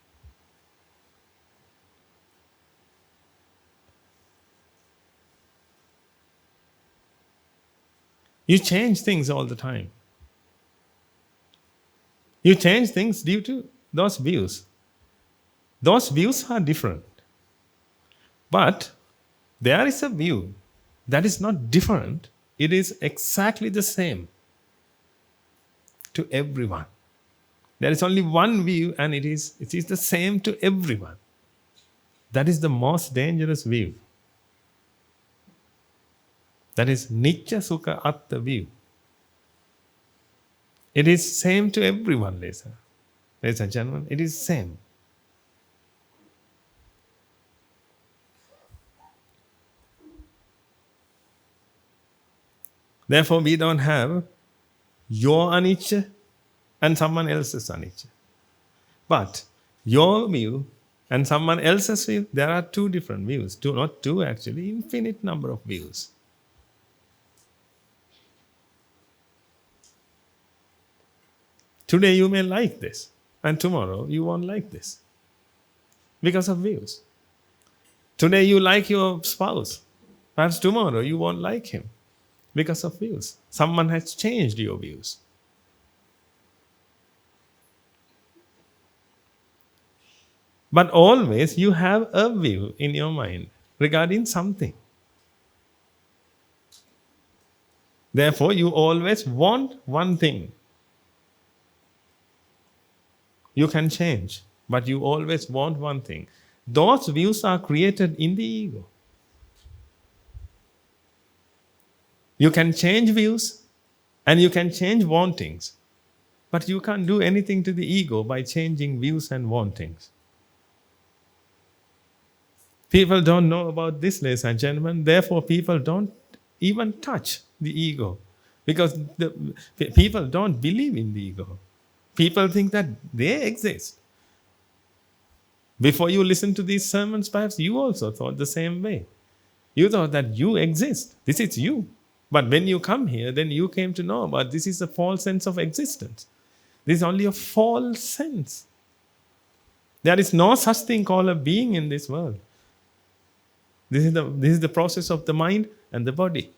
You change things all the time. You change things due to those views. Those views are different. But there is a view that is not different, it is exactly the same to everyone. There is only one view and it is the same to everyone. That is the most dangerous view. That is Nitya Sukha Atta view. It is same to everyone, ladies and gentlemen. It is same. Therefore, we don't have your anicca and someone else's anicca. But your view and someone else's view, there are two different views. Two, not two actually, infinite number of views. Today you may like this, and tomorrow you won't like this because of views. Today you like your spouse, perhaps tomorrow you won't like him because of views. Someone has changed your views. But always you have a view in your mind regarding something. Therefore, you always want one thing. You can change, but you always want one thing. Those views are created in the ego. You can change views and you can change wantings, but you can't do anything to the ego by changing views and wantings. People don't know about this, ladies and gentlemen. Therefore, people don't even touch the ego because people don't believe in the ego. People think that they exist. Before you listen to these sermons, perhaps you also thought the same way. You thought that you exist. This is you. But when you come here, then you came to know about this is a false sense of existence. This is only a false sense. There is no such thing called a being in this world. This is the process of the mind and the body.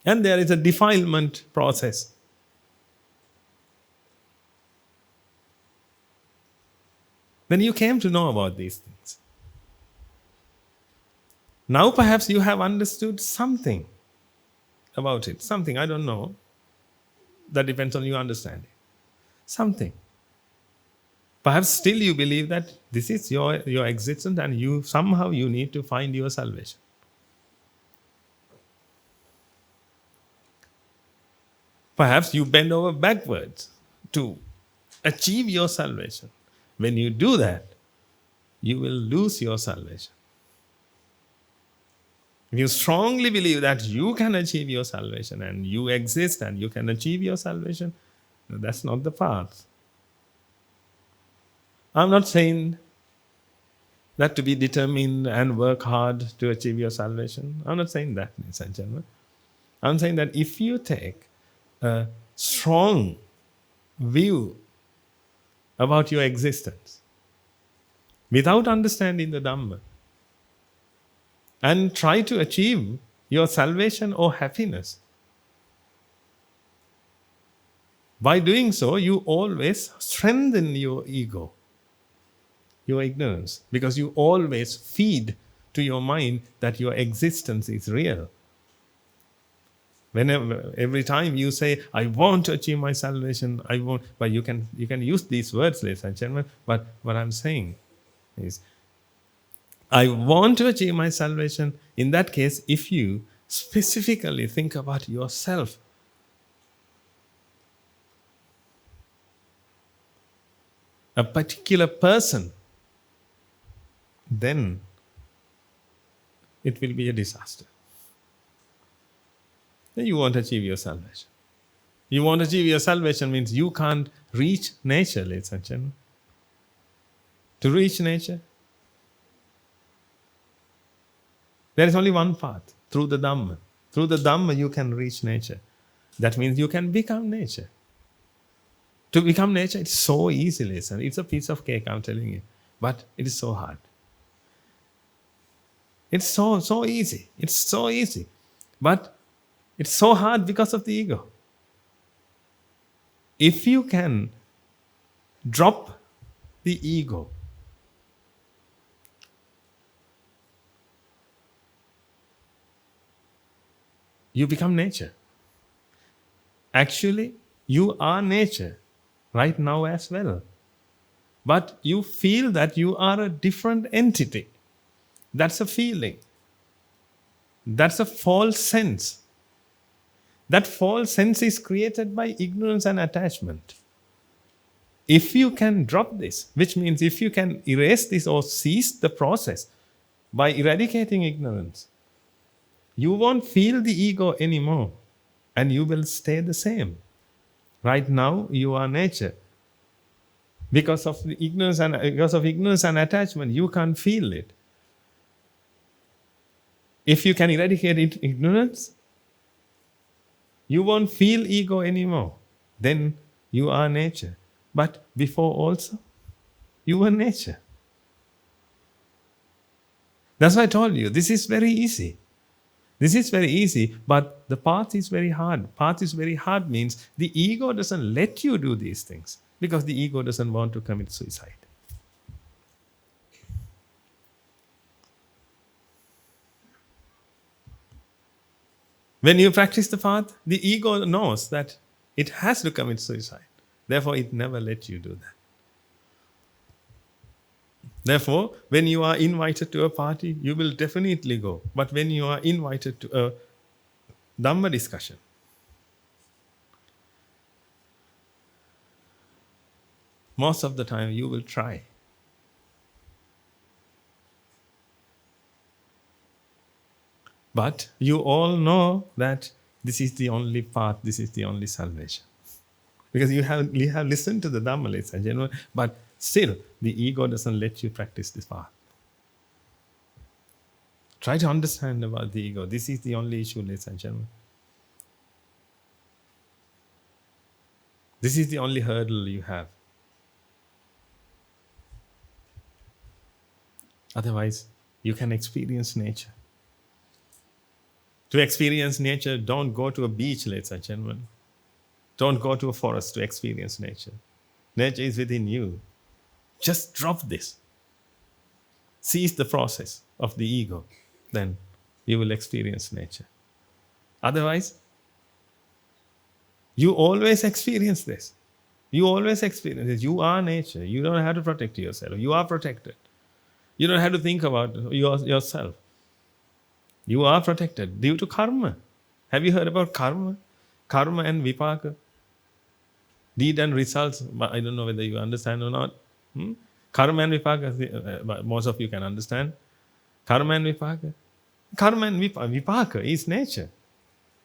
And there is a defilement process. Then you came to know about these things. Now perhaps you have understood something about it. Something, I don't know. That depends on your understanding. Something. Perhaps still you believe that this is your existence and somehow you need to find your salvation. Perhaps you bend over backwards to achieve your salvation. When you do that, you will lose your salvation. If you strongly believe that you can achieve your salvation and you exist and you can achieve your salvation, that's not the path. I'm not saying that to be determined and work hard to achieve your salvation. I'm not saying that, ladies and gentlemen. I'm saying that if you take a strong view about your existence without understanding the Dhamma and try to achieve your salvation or happiness, by doing so, you always strengthen your ego, your ignorance, because you always feed to your mind that your existence is real. Every time you say, I want to achieve my salvation, I want, but you can use these words, ladies and gentlemen, but what I'm saying is, I want to achieve my salvation. In that case, if you specifically think about yourself, a particular person, then it will be a disaster. Then you won't achieve your salvation. You won't achieve your salvation means you can't reach nature, ladies and gentlemen. To reach nature, there is only one path, through the Dhamma. Through the Dhamma you can reach nature. That means you can become nature. To become nature, it's so easy, listen. It's a piece of cake, I'm telling you. But it is so hard. It's so easy. It's so easy. But it's so hard because of the ego. If you can drop the ego. You become nature. Actually, you are nature right now as well. But you feel that you are a different entity. That's a feeling. That's a false sense. That false sense is created by ignorance and attachment. If you can drop this, which means if you can erase this or cease the process by eradicating ignorance, you won't feel the ego anymore and you will stay the same. Right now, you are nature. Because of the ignorance and attachment, you can't feel it. If you can eradicate ignorance, you won't feel ego anymore. Then you are nature. But before also, you were nature. That's why I told you, this is very easy. This is very easy, but the path is very hard. Path is very hard means the ego doesn't let you do these things because the ego doesn't want to commit suicide. When you practice the path, the ego knows that it has to commit suicide. Therefore, it never lets you do that. Therefore, when you are invited to a party, you will definitely go. But when you are invited to a Dhamma discussion, most of the time you will try. But you all know that this is the only path, this is the only salvation. Because you have listened to the Dhamma, ladies and gentlemen, but still the ego doesn't let you practice this path. Try to understand about the ego. This is the only issue, ladies and gentlemen. This is the only hurdle you have. Otherwise, you can experience nature. To experience nature, don't go to a beach, ladies and gentlemen. Don't go to a forest to experience nature. Nature is within you. Just drop this. Cease the process of the ego. Then you will experience nature. Otherwise, you always experience this. You always experience this. You are nature. You don't have to protect yourself. You are protected. You don't have to think about yourself. You are protected due to karma. Have you heard about karma? Karma and vipaka. Deed and results. I don't know whether you understand or not. Karma and vipaka, most of you can understand. Karma and vipaka. Karma and vipaka is nature.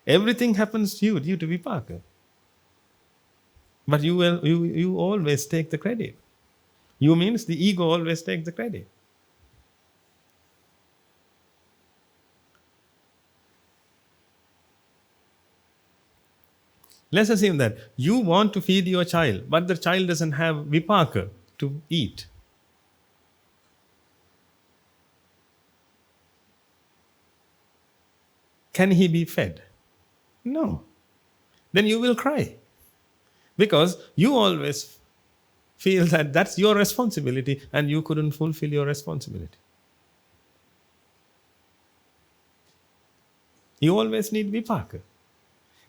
Everything happens to you due to vipaka. But you always take the credit. You means the ego always takes the credit. Let's assume that you want to feed your child, but the child doesn't have vipaka to eat. Can he be fed? No. Then you will cry. Because you always feel that that's your responsibility and you couldn't fulfill your responsibility. You always need vipaka.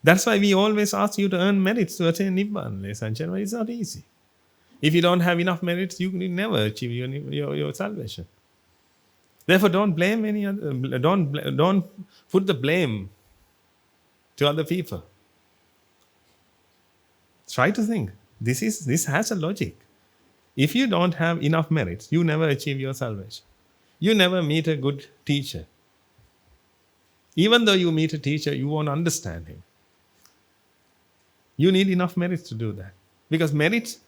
That's why we always ask you to earn merits to attain Nibbana, ladies and gentlemen. It's not easy. If you don't have enough merits, you will never achieve your salvation. Therefore, don't blame any other. Don't put the blame to other people. Try to think. This has a logic. If you don't have enough merits, you never achieve your salvation. You never meet a good teacher. Even though you meet a teacher, you won't understand him. You need enough merits to do that. Because merits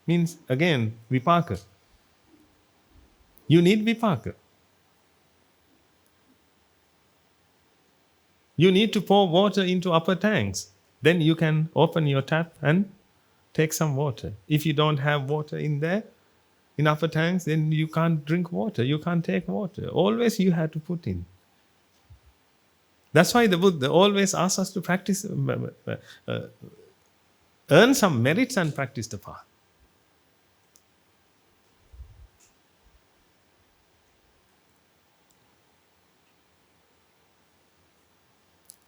means, again, vipaka. You need vipaka. You need to pour water into upper tanks. Then you can open your tap and take some water. If you don't have water in there, in upper tanks, then you can't drink water. You can't take water. Always you have to put in. That's why the Buddha always asks us to practice, earn some merits and practice the path.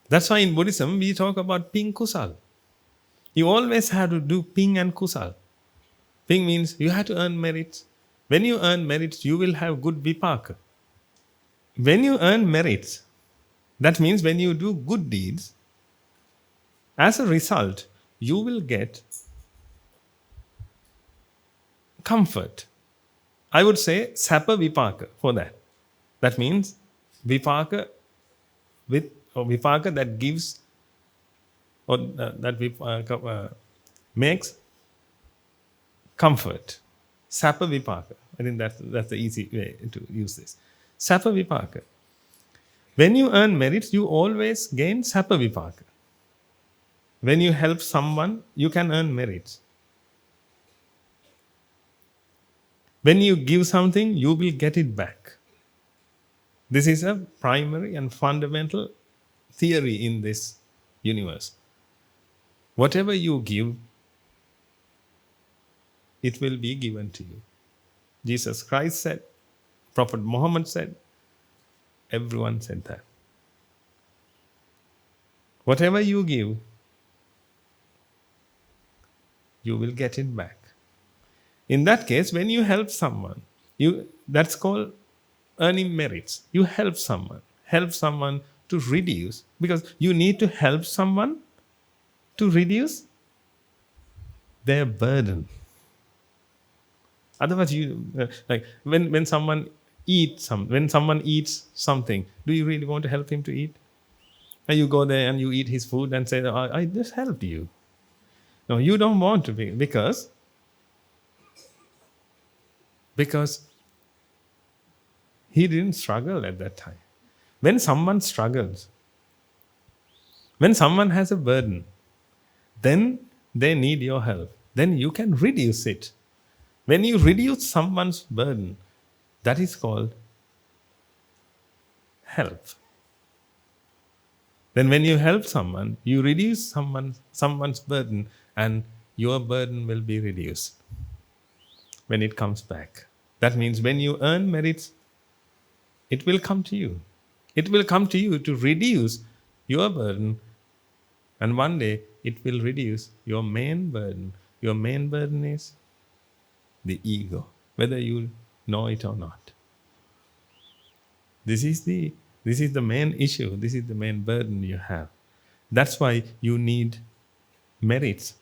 That's why in Buddhism we talk about ping kusal. You always have to do ping and kusal. Ping means you have to earn merits. When you earn merits, you will have good vipaka. When you earn merits, that means when you do good deeds, as a result, you will get comfort. I would say sapa vipaka for that. That means vipaka with or vipaka that gives or that vipaka makes comfort. Sapa vipaka. I think that's the easy way to use this. Sapa vipaka. When you earn merits, you always gain sapa vipaka. When you help someone, you can earn merits. When you give something, you will get it back. This is a primary and fundamental theory in this universe. Whatever you give, it will be given to you. Jesus Christ said, Prophet Muhammad said, everyone said that. Whatever you give, you will get it back. In that case, when you help someone, that's called earning merits. You help someone to reduce, because you need to help someone to reduce their burden. Otherwise, like when someone when someone eats something, do you really want to help him to eat? And you go there and you eat his food and say, I just helped you. No, you don't want to be, because he didn't struggle at that time. When someone struggles, when someone has a burden, then they need your help. Then you can reduce it. When you reduce someone's burden, that is called help. Then when you help someone, you reduce someone's burden, and your burden will be reduced when it comes back. That means when you earn merits, it will come to you. It will come to you to reduce your burden, and one day it will reduce your main burden. Your main burden is the ego, whether you know it or not. This is the main issue. This is the main burden you have. That's why you need merits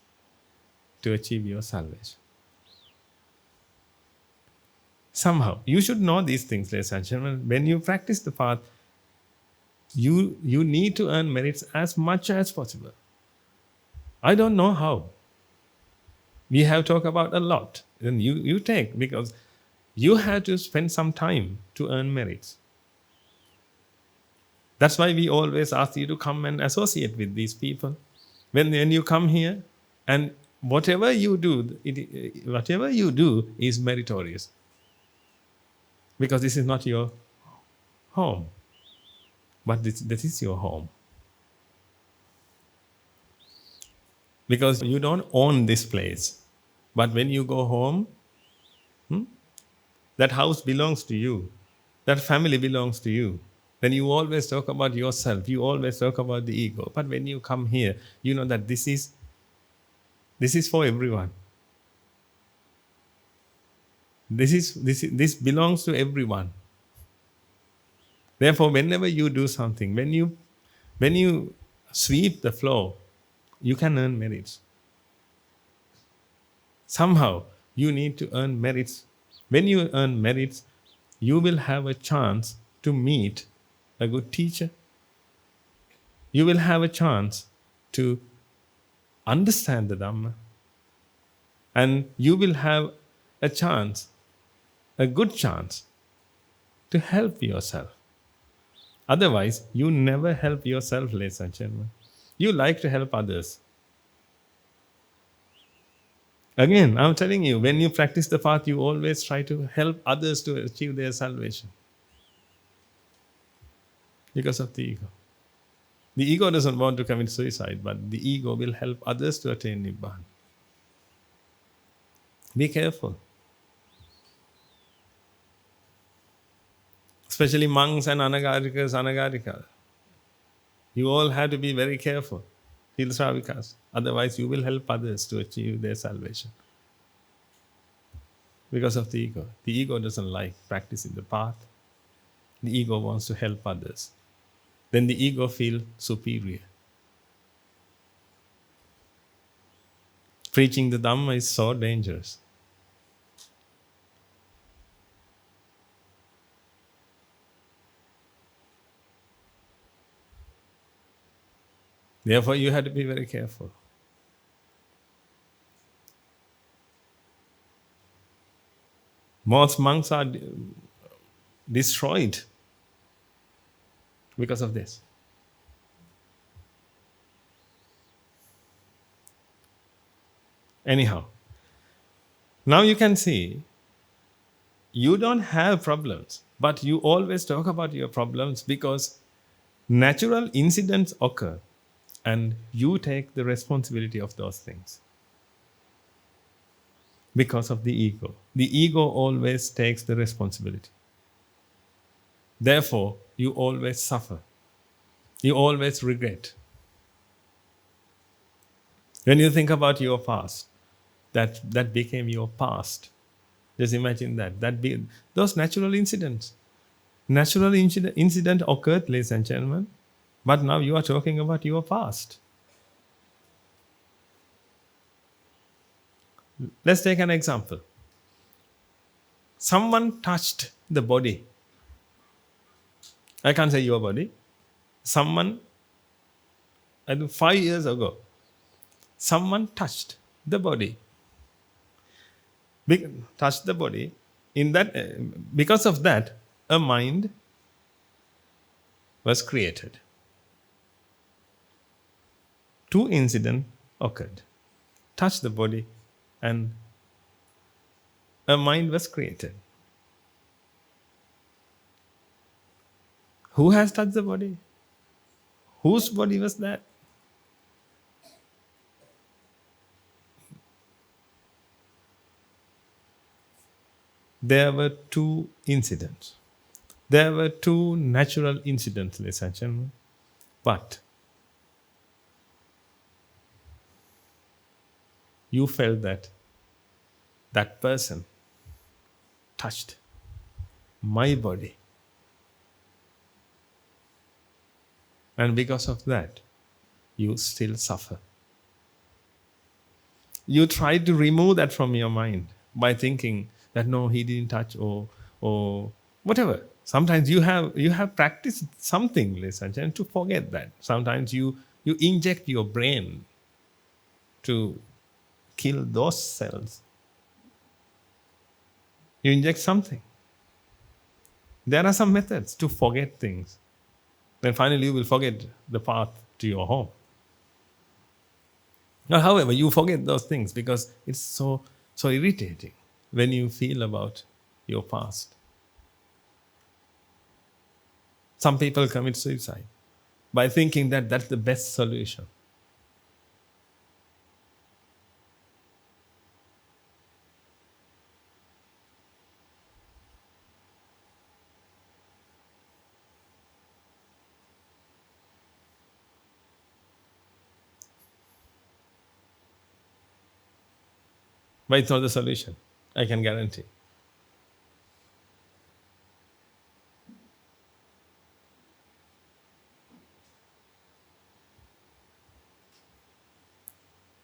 to achieve your salvation. Somehow, you should know these things, ladies and gentlemen. When you practice the path, you need to earn merits as much as possible. I don't know how. We have talked about a lot. And you take, because you have to spend some time to earn merits. That's why we always ask you to come and associate with these people. When you come here, and whatever you do is meritorious. Because this is not your home, but this is your home. Because you don't own this place. But when you go home, that house belongs to you. That family belongs to you. Then you always talk about yourself. You always talk about the ego. But when you come here, you know that this is for everyone. This belongs to everyone. Therefore, whenever you do something, when you sweep the floor, you can earn merits. Somehow, you need to earn merits. When you earn merits, you will have a chance to meet a good teacher. You will have a chance to understand the Dhamma. And you will have a good chance to help yourself. Otherwise, you never help yourself, ladies and gentlemen. You like to help others. Again, I'm telling you, when you practice the path, you always try to help others to achieve their salvation. Because of the ego. The ego doesn't want to commit suicide, but the ego will help others to attain Nibbana. Be careful. Especially monks and anagarikas. You all have to be very careful. Hilsravikas. Otherwise, you will help others to achieve their salvation because of the ego. The ego doesn't like practicing the path. The ego wants to help others. Then the ego feels superior. Preaching the Dhamma is so dangerous. Therefore, you have to be very careful. Most monks are destroyed because of this. Anyhow, now you can see you don't have problems, but you always talk about your problems because natural incidents occur and you take the responsibility of those things because of the ego. The ego always takes the responsibility. Therefore, you always suffer. You always regret. When you think about your past, that became your past. Just imagine that. Those natural incidents. Natural incident occurred, ladies and gentlemen, but now you are talking about your past. Let's take an example. Someone touched the body. I can't say your body. Someone, I think 5 years ago, someone touched the body. Touched the body. Because of that, a mind was created. 2 incidents occurred. Touched the body and a mind was created. Who has touched the body? Whose body was that? There were 2 incidents. There were 2 natural incidents, ladies and gentlemen. But you felt that that person touched my body. And because of that, you still suffer. You try to remove that from your mind by thinking that no, he didn't touch or whatever. Sometimes you have practiced something, ladies and gentlemen, to forget that. Sometimes you inject your brain to kill those cells. You inject something. There are some methods to forget things. Then finally you will forget the path to your home. Now, however, you forget those things because it's so irritating when you feel about your past. Some people commit suicide by thinking that that's the best solution. But it's not the solution, I can guarantee.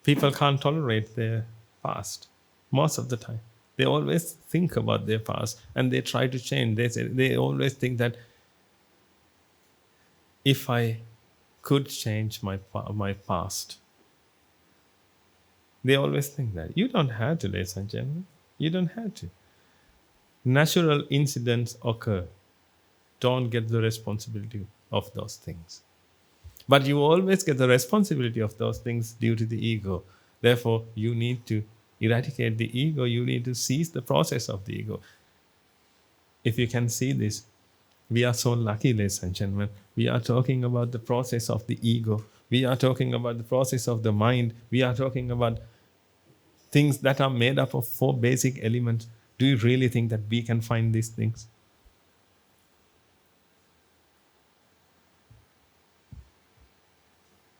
People can't tolerate their past most of the time. They always think about their past and they try to change. They always think that if I could change my past. They always think that. You don't have to, ladies and gentlemen. You don't have to. Natural incidents occur. Don't get the responsibility of those things. But you always get the responsibility of those things due to the ego. Therefore, you need to eradicate the ego. You need to cease the process of the ego. If you can see this, we are so lucky, ladies and gentlemen. We are talking about the process of the ego. We are talking about the process of the mind. We are talking about things that are made up of 4 basic elements. Do you really think that we can find these things?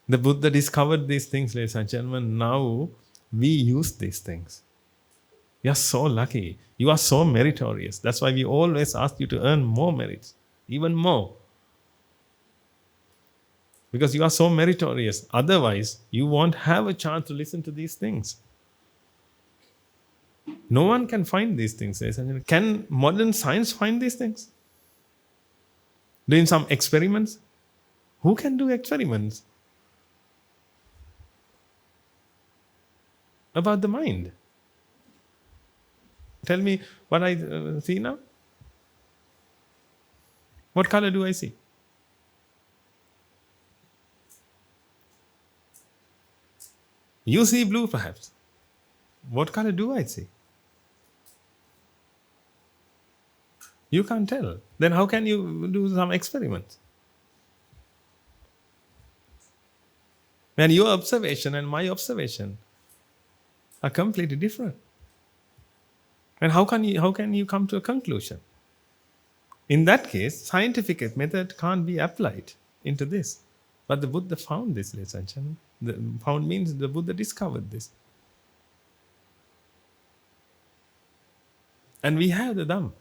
The Buddha discovered these things, ladies and gentlemen. Now we use these things. You are so lucky. You are so meritorious. That's why we always ask you to earn more merits, even more. Because you are so meritorious. Otherwise, you won't have a chance to listen to these things. No one can find these things. Ladies and gentlemen. Can modern science find these things? Doing some experiments? Who can do experiments about the mind? Tell me what I see now. What color do I see? You see blue perhaps. What color do I see? You can't tell. Then how can you do some experiments? When your observation and my observation are completely different. And how can you come to a conclusion? In that case, scientific method can't be applied into this. But the Buddha found this, ladies and gentlemen. Found means the Buddha discovered this. And we have the Dhamma.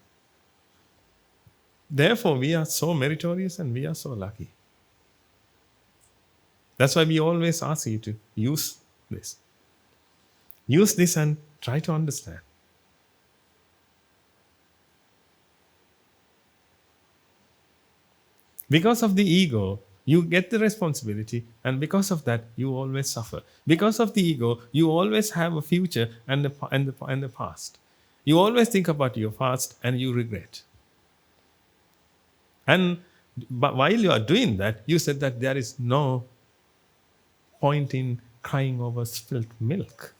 Therefore, we are so meritorious and we are so lucky. That's why we always ask you to use this. Use this and try to understand. Because of the ego, you get the responsibility, and because of that, you always suffer. Because of the ego, you always have a future and the past. You always think about your past and you regret. But while you are doing that, you said that there is no point in crying over spilt milk.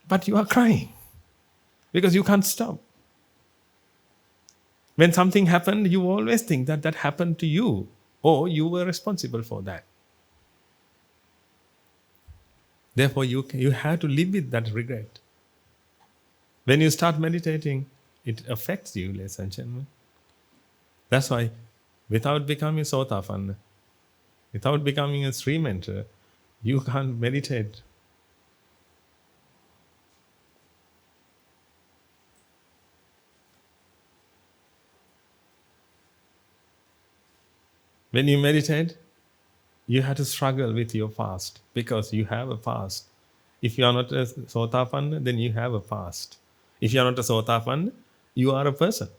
But you are crying because you can't stop. When something happened, you always think that that happened to you, or you were responsible for that. Therefore, you have to live with that regret. When you start meditating, it affects you, ladies and gentlemen. That's why, without becoming Sotapanna, without becoming a Sri mentor, you can't meditate. When you meditate, you have to struggle with your past because you have a past. If you are not a Sotapanna, then you have a past. If you are not a Sotapanna, you are a person.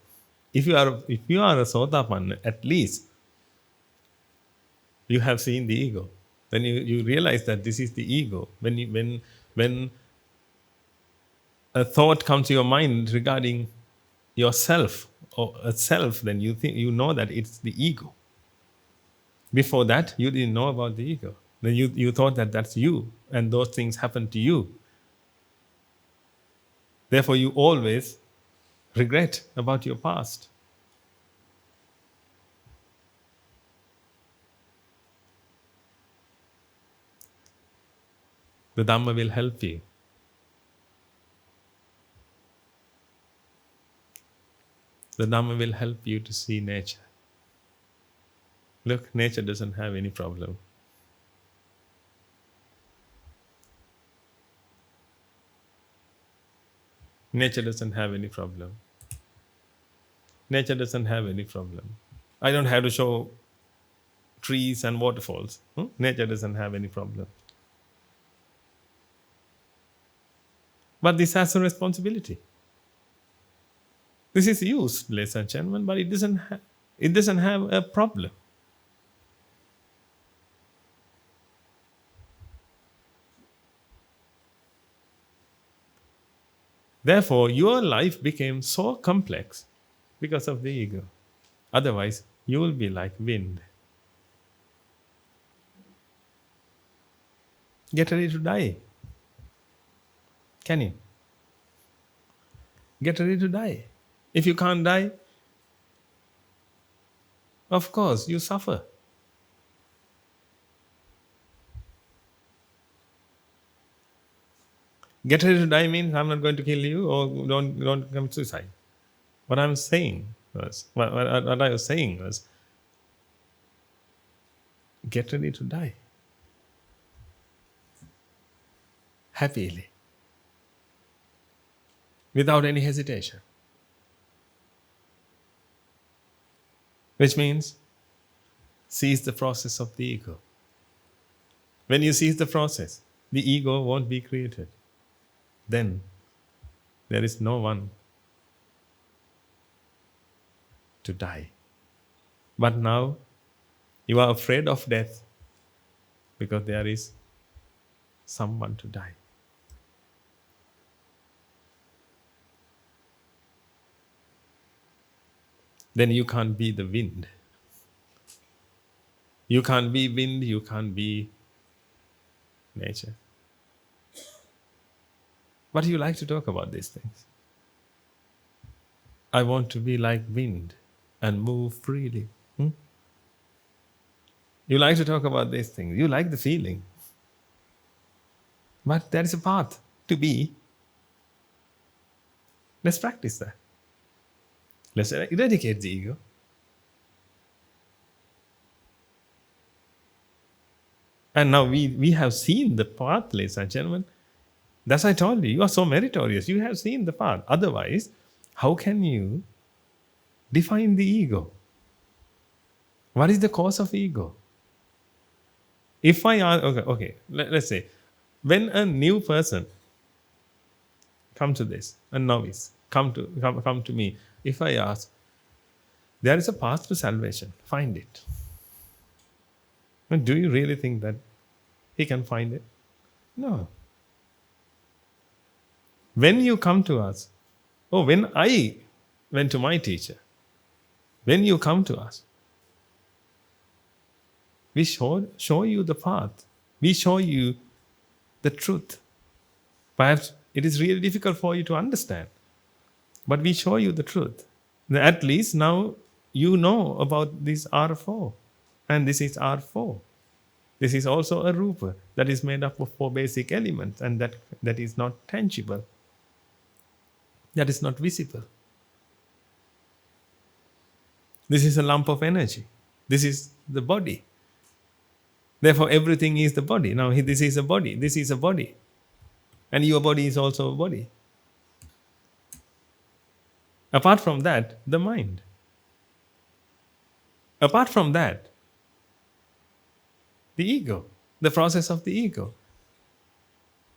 If you are a Sotapanna, at least you have seen the ego. Then you realize that this is the ego. When a thought comes to your mind regarding yourself or a self, then you know that it's the ego. Before that, you didn't know about the ego. Then you thought that that's you, and those things happen to you. Therefore, you always regret about your past. The Dhamma will help you. The Dhamma will help you to see nature. Look, nature doesn't have any problem. Nature doesn't have any problem. Nature doesn't have any problem. I don't have to show trees and waterfalls. Nature doesn't have any problem. But this has a responsibility. This is used, ladies and gentlemen, but it doesn't have a problem. Therefore, your life became so complex because of the ego. Otherwise, you will be like wind. Get ready to die. Can you? Get ready to die. If you can't die, of course, you suffer. Get ready to die means I'm not going to kill you, or don't commit suicide. What I was saying was, get ready to die happily, without any hesitation. Which means cease the process of the ego. When you cease the process, the ego won't be created. Then there is no one to die. But now you are afraid of death because there is someone to die. Then you can't be the wind. You can't be wind, you can't be nature. But you like to talk about these things. I want to be like wind and move freely. You like to talk about these things. You like the feeling. But there is a path to be. Let's practice that. Let's eradicate the ego. And now we have seen the path, ladies and gentlemen. That's why I told you, you are so meritorious. You have seen the path. Otherwise, how can you define the ego? What is the cause of ego? If I ask, let's say, when a new person come to this, a novice, come to me, if I ask, there is a path to salvation, find it. But do you really think that he can find it? No. When you come to us, when I went to my teacher, when you come to us, we show you the path. We show you the truth. Perhaps it is really difficult for you to understand, but we show you the truth. At least now you know about this R4, and this is R4. This is also a rupa that is made up of 4 basic elements, and that is not tangible. That is not visible. This is a lump of energy. This is the body. Therefore, everything is the body. Now, this is a body. This is a body. And your body is also a body. Apart from that, the mind. Apart from that, the ego, the process of the ego.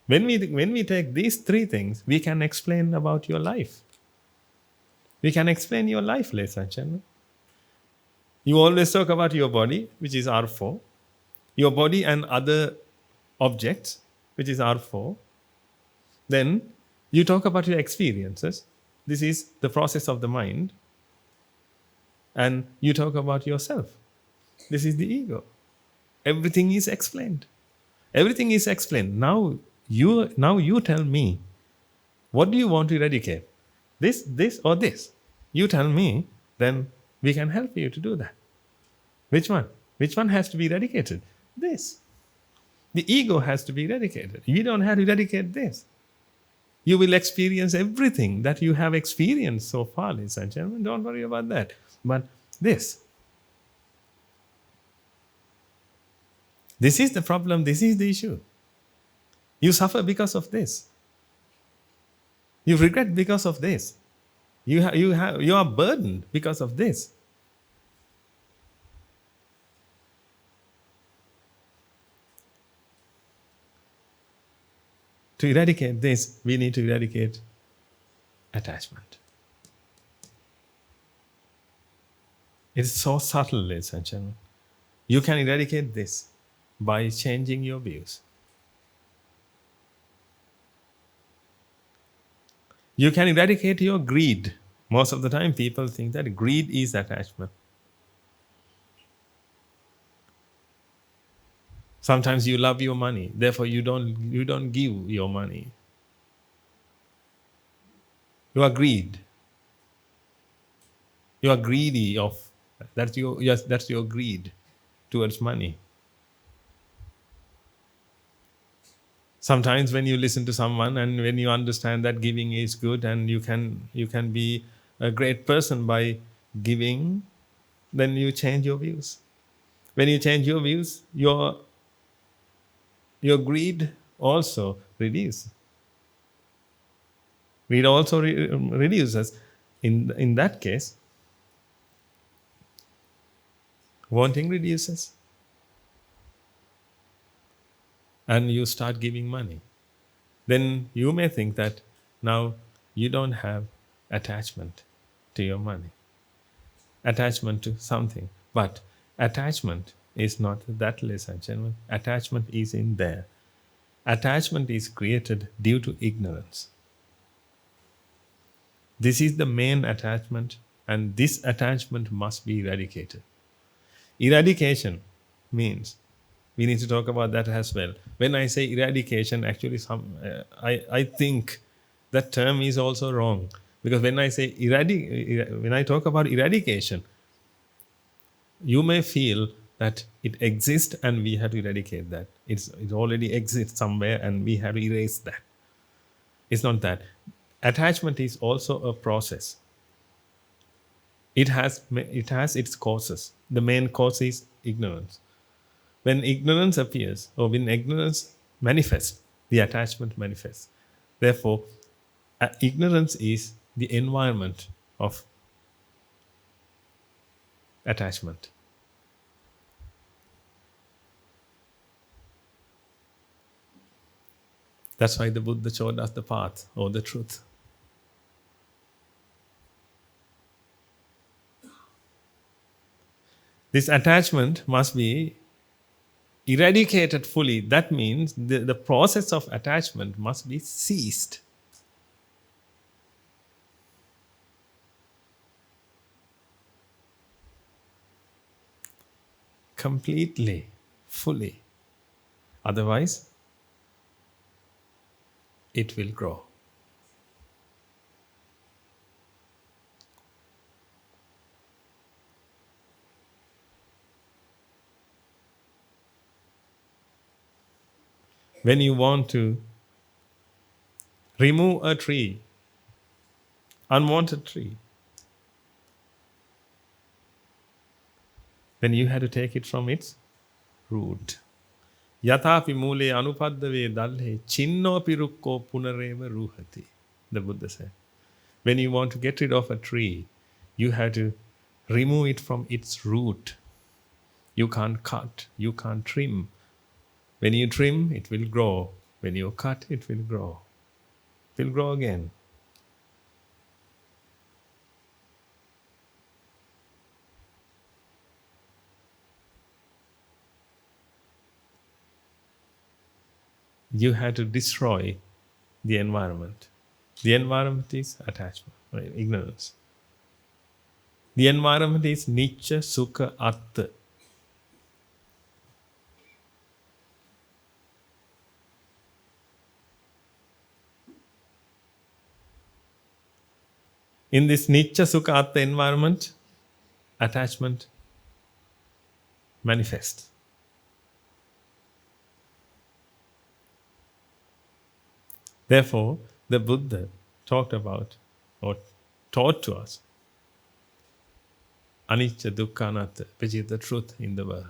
When we take these 3 things, we can explain about your life. We can explain your life, ladies and gentlemen. You always talk about your body, which is R4, your body and other objects, which is R4. Then you talk about your experiences. This is the process of the mind. And you talk about yourself. This is the ego. Everything is explained. Everything is explained. Now you tell me, what do you want to eradicate? This, or this? You tell me, then we can help you to do that. Which one? Which one has to be eradicated? This. The ego has to be eradicated. You don't have to eradicate this. You will experience everything that you have experienced so far, ladies and gentlemen. Don't worry about that. But this is the problem. This is the issue. You suffer because of this. You regret because of this. You are burdened because of this. To eradicate this, we need to eradicate attachment. It's so subtle, ladies and gentlemen. You can eradicate this by changing your views. You can eradicate your greed. Most of the time, people think that greed is attachment. Sometimes you love your money, therefore you don't give your money. You are greed. You are greedy of that's your greed towards money. Sometimes when you listen to someone and when you understand that giving is good and you can be a great person by giving, then you change your views. When you change your views, your greed also reduces. Greed also reduces. In that case, wanting reduces, and you start giving money. Then you may think that now you don't have attachment to your money, attachment to something. But attachment is not that, ladies and gentlemen. Attachment is in there. Attachment is created due to ignorance. This is the main attachment, and this attachment must be eradicated. Eradication means we need to talk about that as well. When I say eradication, actually, I think that term is also wrong, because when I say when I talk about eradication, you may feel that it exists and we have to eradicate that. It already exists somewhere and we have to erase that. It's not that. Attachment is also a process. It has its causes. The main cause is ignorance. When ignorance appears, or when ignorance manifests, the attachment manifests. Therefore, ignorance is the environment of attachment. That's why the Buddha showed us the path or the truth. This attachment must be eradicated fully. That means the process of attachment must be ceased. Completely, fully. Otherwise, it will grow. When you want to remove a tree, unwanted tree, then you have to take it from its root. Yathapi mule anupaddave dalhe chinno pirukko punareva ruhati. The Buddha said. When you want to get rid of a tree, you have to remove it from its root. You can't cut, you can't trim. When you trim, it will grow. When you cut, it will grow. It will grow again. You have to destroy the environment. The environment is attachment, right? Ignorance. The environment is Nicca, Sukha, Atta. In this Nicca, Sukha, Atta environment, attachment manifests. Therefore, the Buddha talked about or taught to us anicca, dukkha, anatta, which is the truth in the world.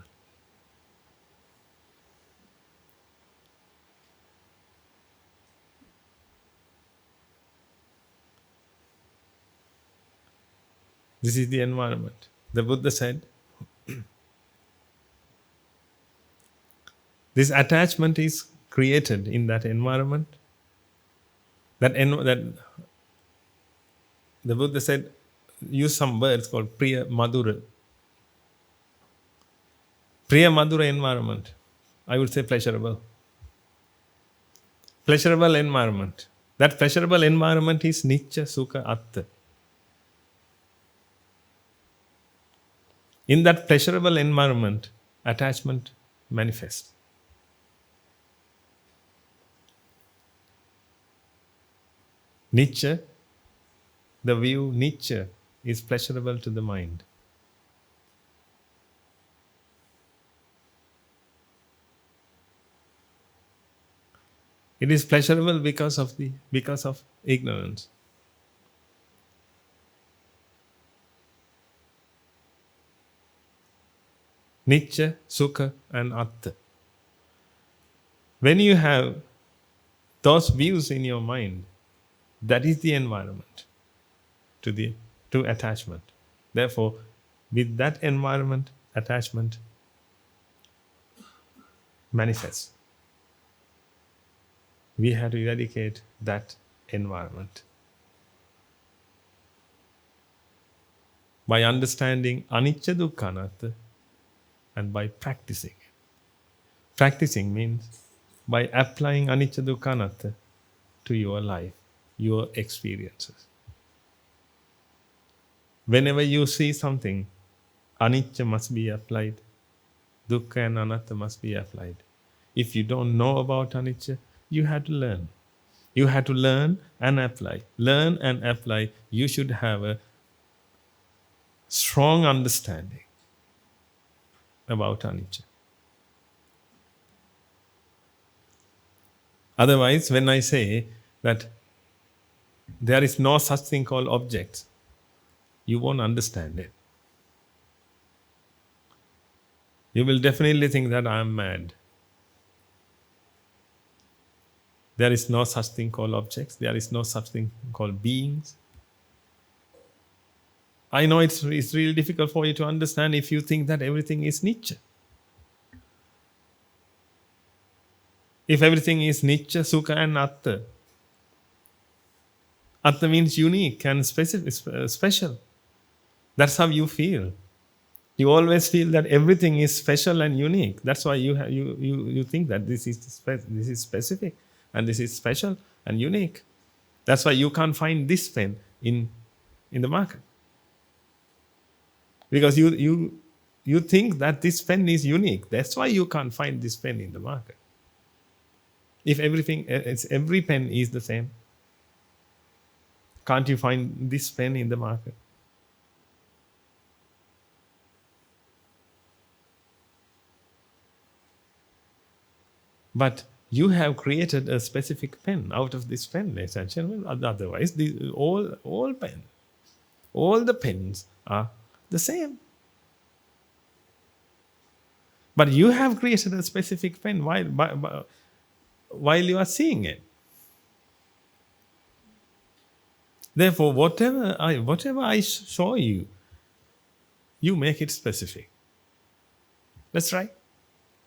This is the environment. The Buddha said, this attachment is created in that environment. That the Buddha said, use some words called Priya Madhura. Priya Madhura environment. I would say pleasurable. Pleasurable environment. That pleasurable environment is Nicca, Sukha, Atta. In that pleasurable environment, attachment manifests. Nicca, the view Nicca is pleasurable to the mind. It is pleasurable because of ignorance. Nitya, Sukha and Atta. When you have those views in your mind, that is the environment to the to attachment. Therefore, with that environment, attachment manifests. We have to eradicate that environment by understanding anicca dukkha anatta and by practicing. Practicing means by applying anicca dukkha anatta to your life, your experiences. Whenever you see something, anicca must be applied, dukkha and anatta must be applied. If you don't know about anicca, you have to learn. You have to learn and apply. Learn and apply. You should have a strong understanding about anicca. Otherwise, when I say that there is no such thing called objects, you won't understand it. You will definitely think that I am mad. There is no such thing called objects. There is no such thing called beings. I know it's really difficult for you to understand if you think that everything is niche. If everything is niche, sukha and atta. Atta means unique and special. That's how you feel. You always feel that everything is special and unique. That's why you think that this is specific and this is special and unique. That's why you can't find this pen in the market. Because you think that this pen is unique. That's why you can't find this pen in the market. If every pen is the same, can't you find this pen in the market? But you have created a specific pen out of this pen, ladies and gentlemen. Otherwise, all the pens are the same. But you have created a specific pen while you are seeing it. Therefore, whatever I show you, you make it specific. Let's try.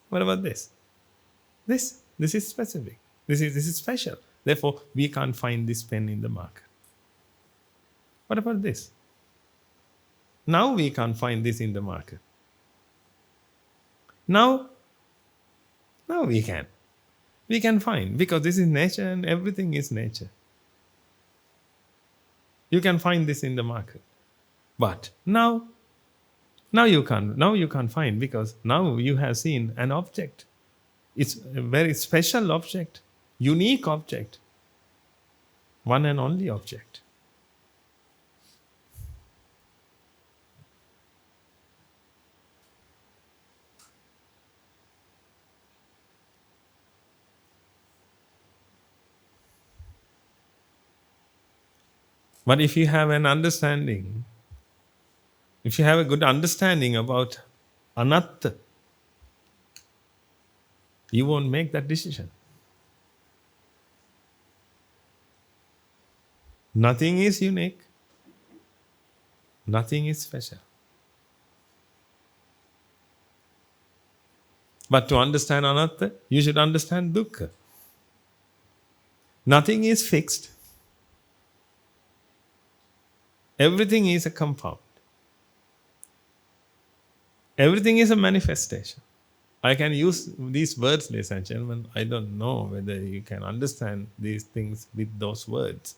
What about this? This is specific. This is special. Therefore, we can't find this pen in the market. What about this? Now we can't find this in the market. Now we can. We can find, because this is nature and everything is nature. You can find this in the market. But now you can't find, because now you have seen an object. It's a very special object, unique object, one and only object. But if you have an understanding, if you have a good understanding about anatta, you won't make that decision. Nothing is unique. Nothing is special. But to understand anatta, you should understand dukkha. Nothing is fixed. Everything is a compound. Everything is a manifestation. I can use these words, ladies and gentlemen. I don't know whether you can understand these things with those words.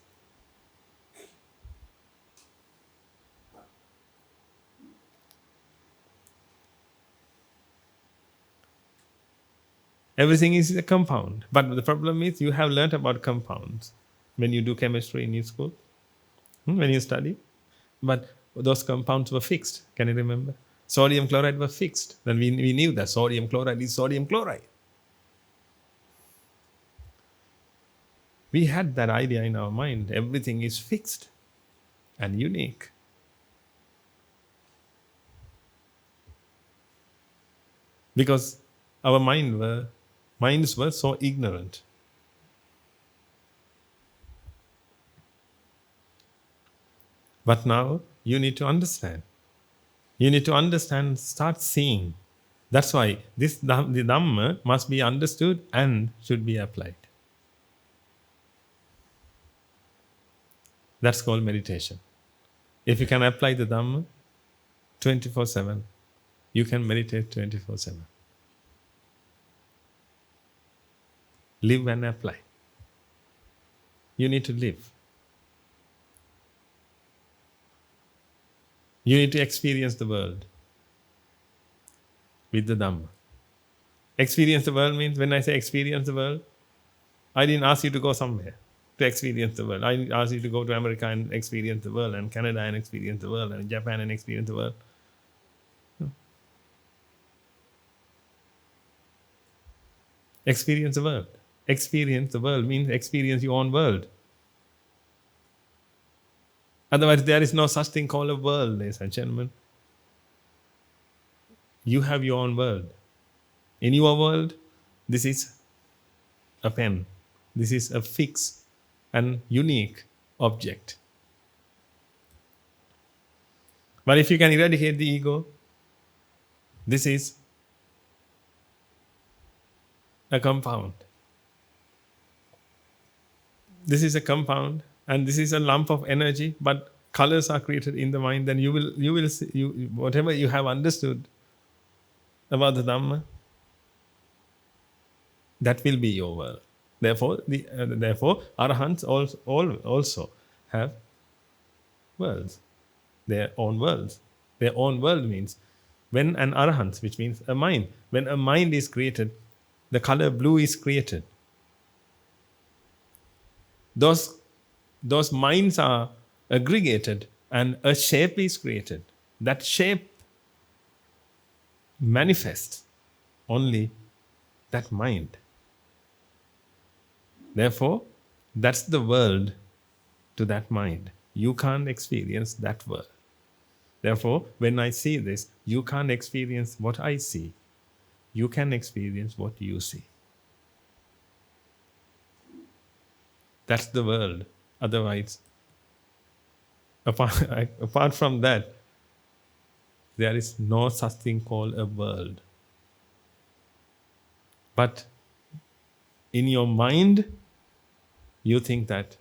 Everything is a compound. But the problem is you have learnt about compounds when you do chemistry in your school, when you study. But those compounds were fixed. Can you remember? Sodium chloride was fixed. Then we knew that sodium chloride is sodium chloride. We had that idea in our mind. Everything is fixed and unique. because our minds were so ignorant. But now you need to understand. You need to understand, start seeing. That's why the Dhamma must be understood and should be applied. That's called meditation. If you can apply the Dhamma 24/7, you can meditate 24/7. Live and apply. You need to live. You need to experience the world with the Dhamma. Experience the world means, when I say experience the world, I didn't ask you to go somewhere to experience the world. I asked you to go to America and experience the world, and Canada and experience the world, and Japan and experience the world. Experience the world. Experience the world means experience your own world. Otherwise, there is no such thing called a world, ladies and gentlemen. You have your own world. In your world, this is a pen. This is a fixed and unique object. But if you can eradicate the ego, this is a compound. This is a compound, and this is a lump of energy, but colors are created in the mind. Then you will see, whatever you have understood about the Dhamma, that will be your world. Therefore, Arahants also have worlds, their own worlds. Their own world means, when an Arahant, which means a mind, when a mind is created, the color blue is created. Those minds are aggregated and a shape is created. That shape manifests only that mind. Therefore, that's the world to that mind. You can't experience that world. Therefore, when I see this, you can't experience what I see. You can experience what you see. That's the world. Otherwise, apart from that, there is no such thing called a world. But in your mind, you think that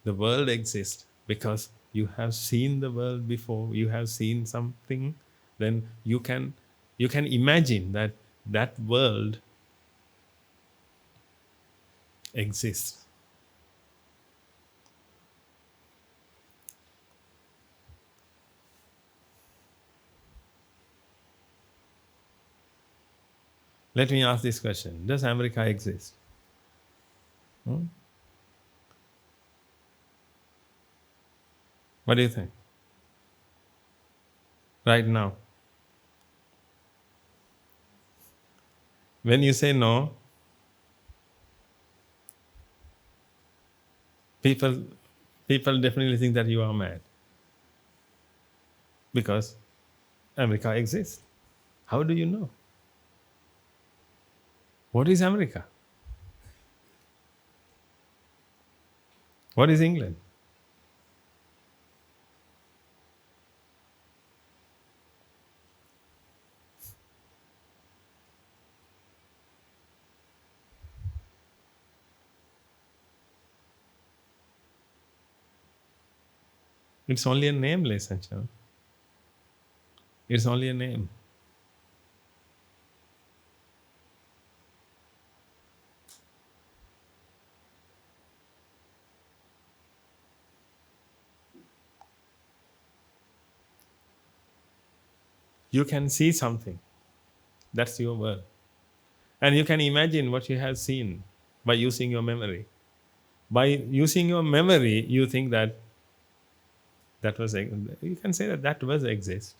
the world exists because you have seen the world before, you have seen something, then you can imagine that world exists. Let me ask this question. Does America exist? What do you think? Right now. When you say no, people definitely think that you are mad. Because America exists. How do you know? What is America? What is England? It's only a name, ladies and gentlemen. It's only a name. You can see something. That's your world. And you can imagine what you have seen by using your memory. By using your memory, you think that you can say that was exist.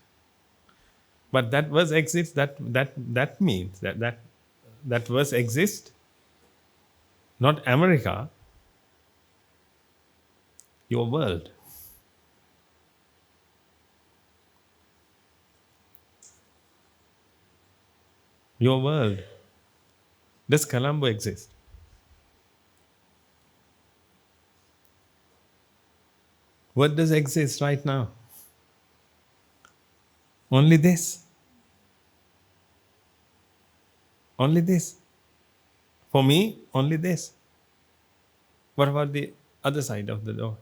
But that was exist, that means that was exist, not America, your world. Your world. Does Colombo exist? What does exist right now? Only this. Only this. For me, only this. What about the other side of the door?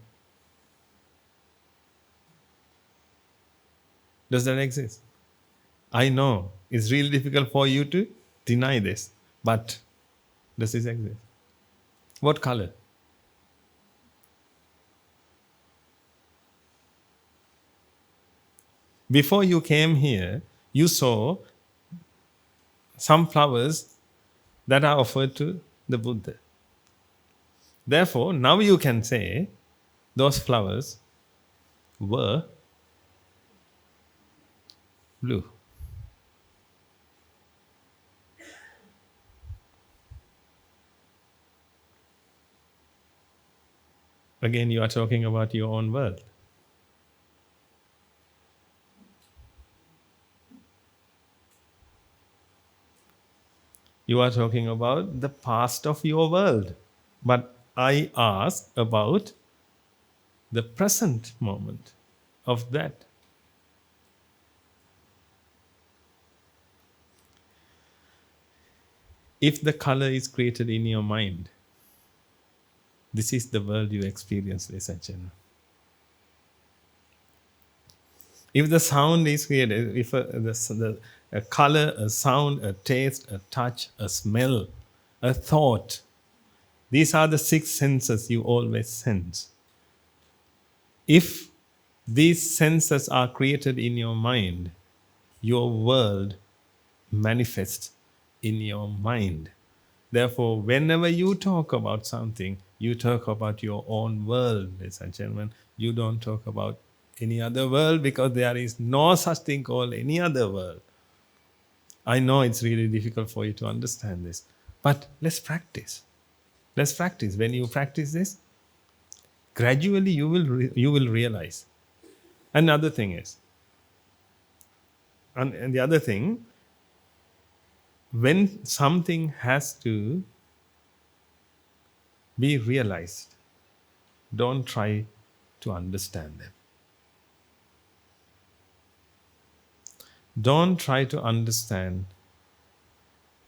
Does that exist? I know it's really difficult for you to deny this, but does this exist? What color? Before you came here, you saw some flowers that are offered to the Buddha. Therefore, now you can say those flowers were blue. Again, you are talking about your own world. You are talking about the past of your world. But I ask about the present moment of that. If the color is created in your mind, this is the world you experience, ladies and gentlemen. If the sound is created, if a color, a sound, a taste, a touch, a smell, a thought, these are the six senses you always sense. If these senses are created in your mind, your world manifests in your mind. Therefore, whenever you talk about something, you talk about your own world, ladies and gentlemen. You don't talk about any other world because there is no such thing called any other world. I know it's really difficult for you to understand this, but let's practice. Let's practice. When you practice this, gradually you will realize. Another thing is, and the other thing, when something has to be realized, don't try to understand them. Don't try to understand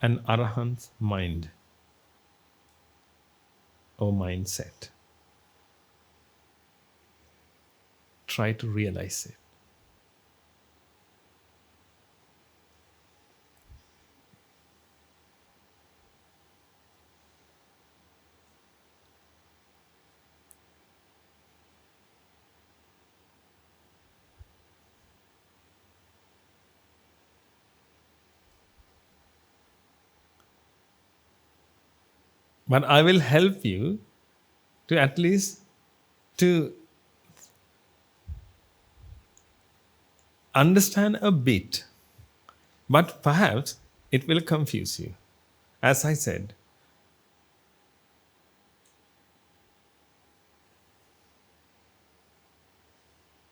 an arahant's mind or mindset. Try to realize it. But I will help you to at least to understand a bit. But perhaps it will confuse you. As I said,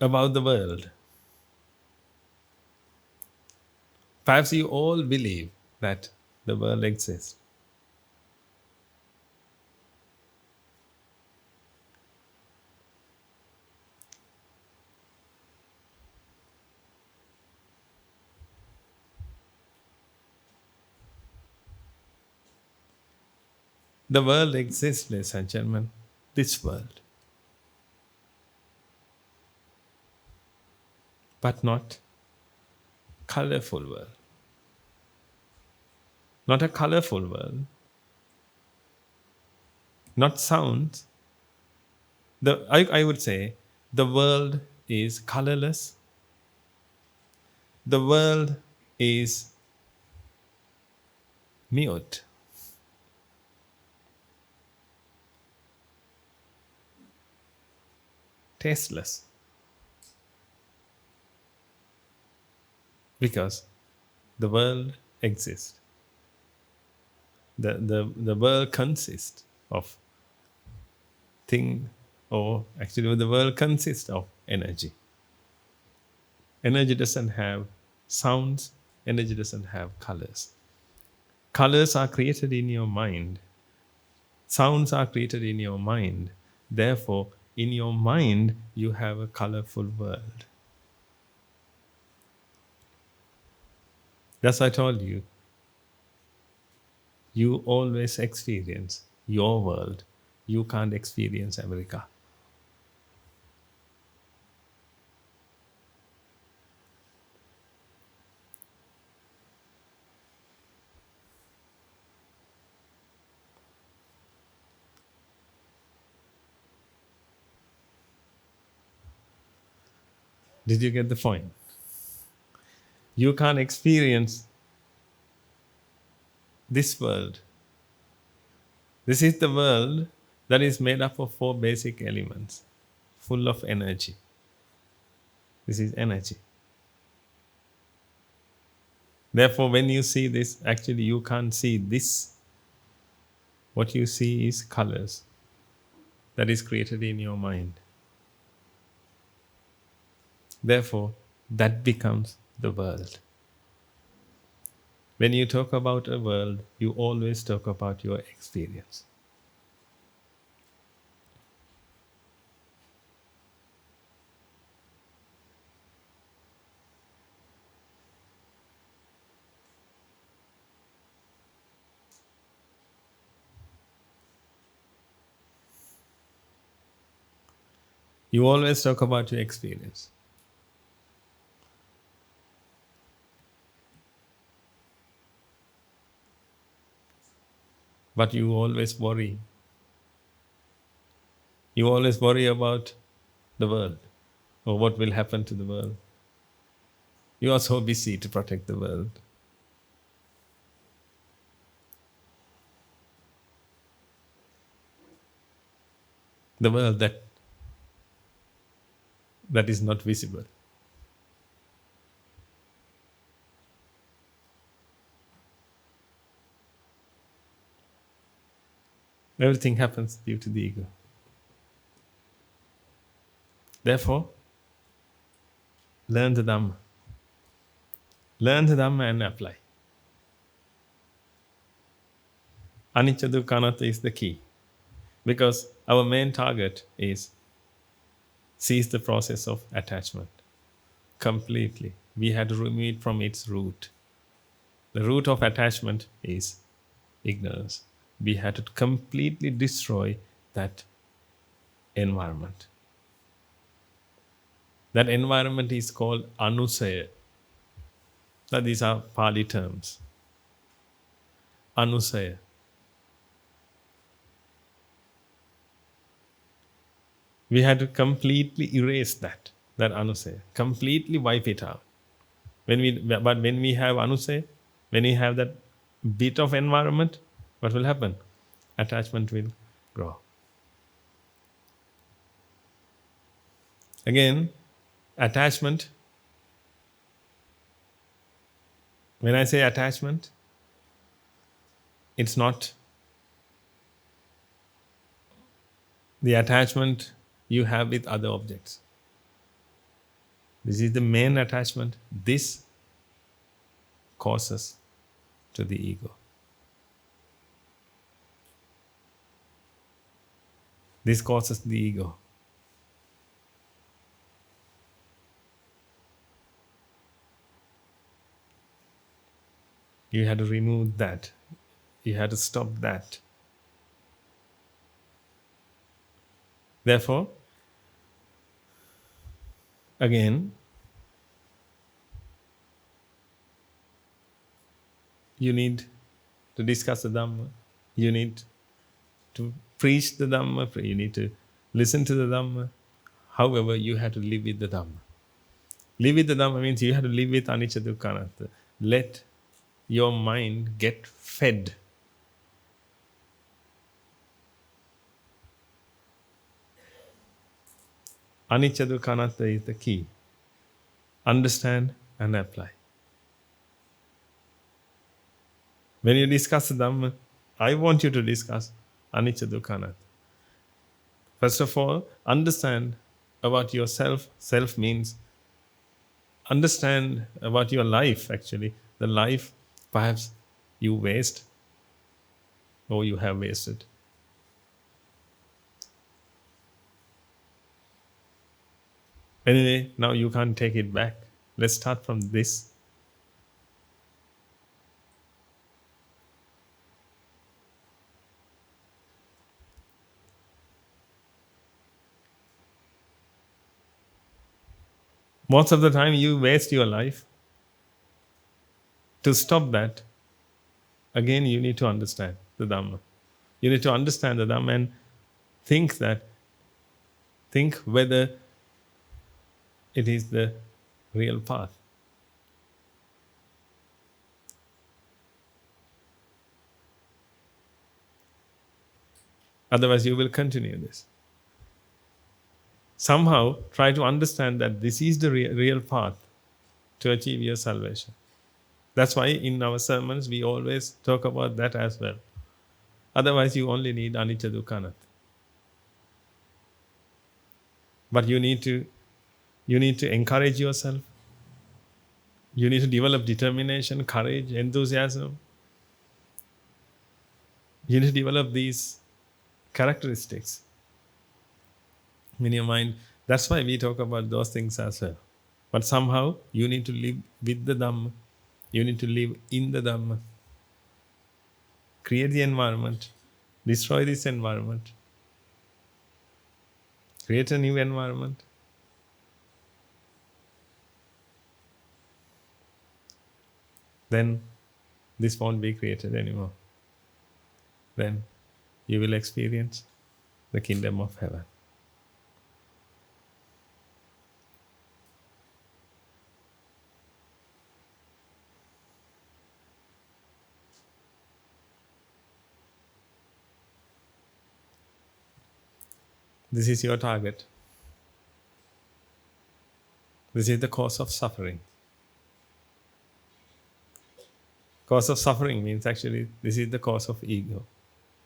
about the world. Perhaps you all believe that the world exists. The world exists, ladies and gentlemen. This world. But not colorful world. Not a colorful world. Not sounds. I would say the world is colorless. The world is mute. Tasteless. Because the world exists. The world consists of thing, or actually the world consists of energy. Energy doesn't have sounds, energy doesn't have colors. Colors are created in your mind. Sounds are created in your mind. Therefore, in your mind, you have a colorful world. Thus, I told you, you always experience your world. You can't experience America. Did you get the point? You can't experience this world. This is the world that is made up of four basic elements, full of energy. This is energy. Therefore, when you see this, actually you can't see this. What you see is colors that is created in your mind. Therefore, that becomes the world. When you talk about a world, you always talk about your experience. You always talk about your experience. But you always worry. You always worry about the world or what will happen to the world. You are so busy to protect the world. The world that is not visible. Everything happens due to the ego. Therefore, learn the Dhamma. Learn the Dhamma and apply. Anicca dukkha anatta is the key. Because our main target is cease the process of attachment completely. We had to remove it from its root. The root of attachment is ignorance. We had to completely destroy that environment. That environment is called anusaya. Now, these are Pali terms. Anusaya. We had to completely erase that anusaya, completely wipe it out. But when we have anusaya, when we have that bit of environment, what will happen? Attachment will grow. Again, attachment. When I say attachment, it's not the attachment you have with other objects. This is the main attachment. This causes to the ego. This causes the ego. You had to remove that. You had to stop that. Therefore, again, you need to discuss the Dhamma. You need to preach the Dhamma. You need to listen to the Dhamma. However, you have to live with the Dhamma. Live with the Dhamma means you have to live with anicca dukkha anatta. Let your mind get fed. Anicca dukkha anatta is the key. Understand and apply. When you discuss the Dhamma, I want you to discuss anicca dukkha anatta. First of all, understand about yourself. Self means understand about your life, actually. The life, perhaps you waste or you have wasted. Anyway, now you can't take it back. Let's start from this. Most of the time, you waste your life. To stop that, again, you need to understand the Dhamma. You need to understand the Dhamma and think that, think whether it is the real path. Otherwise, you will continue this. Somehow, try to understand that this is the real path to achieve your salvation. That's why in our sermons, we always talk about that as well. Otherwise, you only need anicca dukkha anatta. But you need to encourage yourself. You need to develop determination, courage, enthusiasm. You need to develop these characteristics in your mind. That's why we talk about those things as well. But somehow you need to live with the Dhamma. You need to live in the Dhamma. Create the environment. Destroy this environment. Create a new environment. Then this won't be created anymore. Then you will experience the kingdom of heaven. This is your target. This is the cause of suffering. Cause of suffering means actually this is the cause of ego.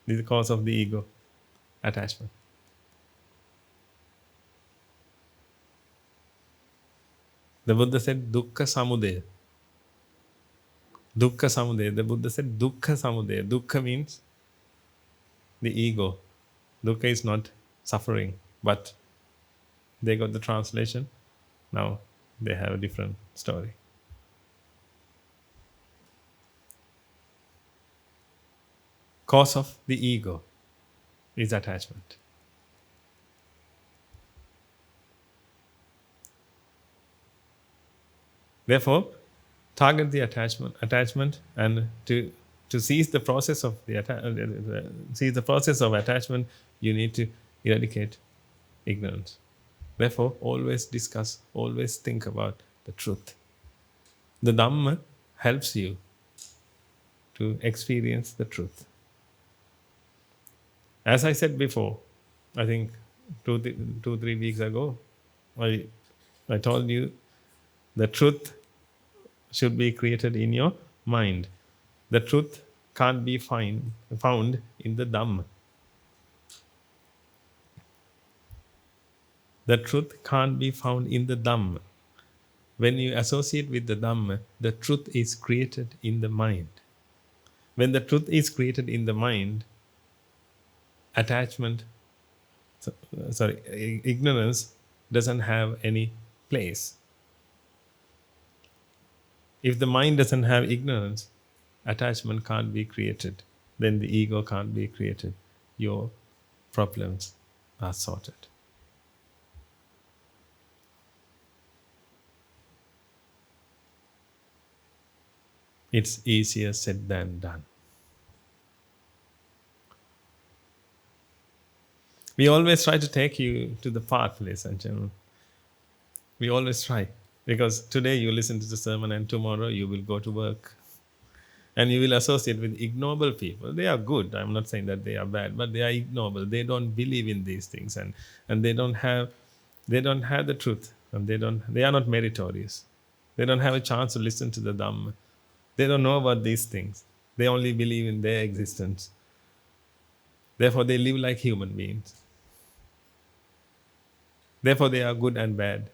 This is the cause of the ego attachment. The Buddha said dukkha samudaya. Dukkha samudaya. The Buddha said dukkha samudaya. Dukkha means the ego. Dukkha is not suffering, but they got the translation. Now they have a different story. Cause of the ego is attachment. Therefore, target the attachment, and to seize the process of seize the process of attachment, you need to eradicate ignorance. Therefore, always discuss, always think about the truth. The Dhamma helps you to experience the truth. As I said before, I think 3 weeks ago, I told you the truth should be created in your mind. The truth can't be found in the Dhamma. The truth can't be found in the Dhamma. When you associate with the Dhamma, the truth is created in the mind. When the truth is created in the mind, ignorance doesn't have any place. If the mind doesn't have ignorance, attachment can't be created. Then the ego can't be created. Your problems are sorted. It's easier said than done. We always try to take you to the path, ladies and gentlemen. We always try. Because today you listen to the sermon and tomorrow you will go to work. And you will associate with ignoble people. They are good. I'm not saying that they are bad, but they are ignoble. They don't believe in these things, and they don't have the truth, and they are not meritorious. They don't have a chance to listen to the Dhamma. They don't know about these things. They only believe in their existence. Therefore, they live like human beings. Therefore, they are good and bad.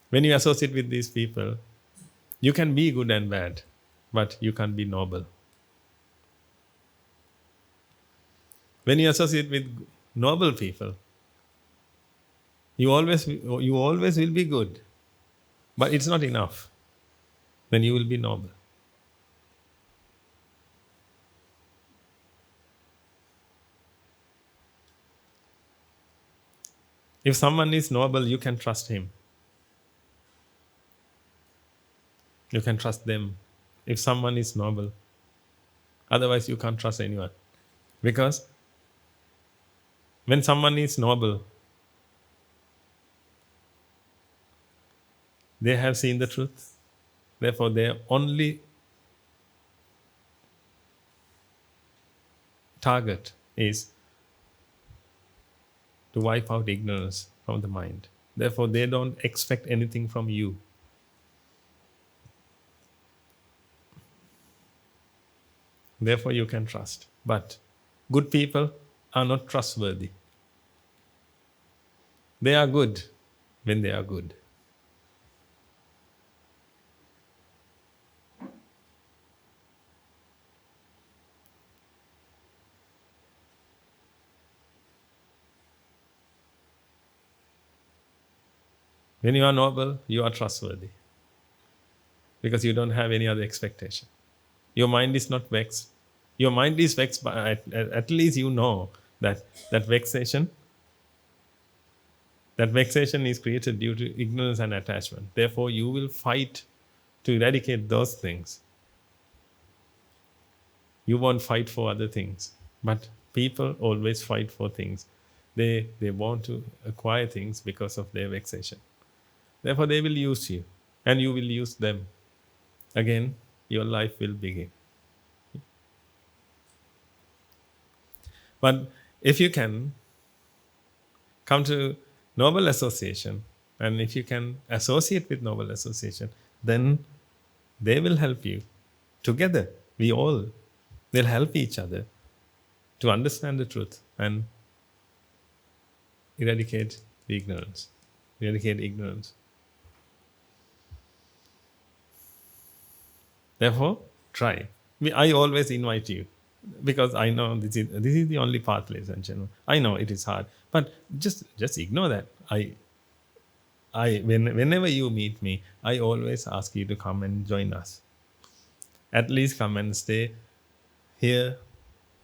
When you associate with these people, you can be good and bad. but you can't be noble. When you associate with noble people, you always will be good, but it's not enough. Then you will be noble. If someone is noble, you can trust him. You can trust them. If someone is noble, otherwise you can't trust anyone. Because when someone is noble, they have seen the truth. Therefore, their only target is to wipe out ignorance from the mind. Therefore, they don't expect anything from you. Therefore, you can trust. But good people are not trustworthy. They are good when they are good. When you are noble, you are trustworthy because you don't have any other expectation. Your mind is not vexed. Your mind is vexed, but at least you know that that vexation is created due to ignorance and attachment. Therefore, you will fight to eradicate those things. You won't fight for other things. But people always fight for things. They want to acquire things because of their vexation. Therefore, they will use you and you will use them. Again, your life will begin. But if you can come to noble association, and if you can associate with noble association, then they will help you together. We all will help each other to understand the truth and eradicate the ignorance. Eradicate ignorance. Therefore, try. I always invite you because I know this is the only path, ladies and gentlemen. I know it is hard, but just ignore that. Whenever you meet me, I always ask you to come and join us. At least come and stay here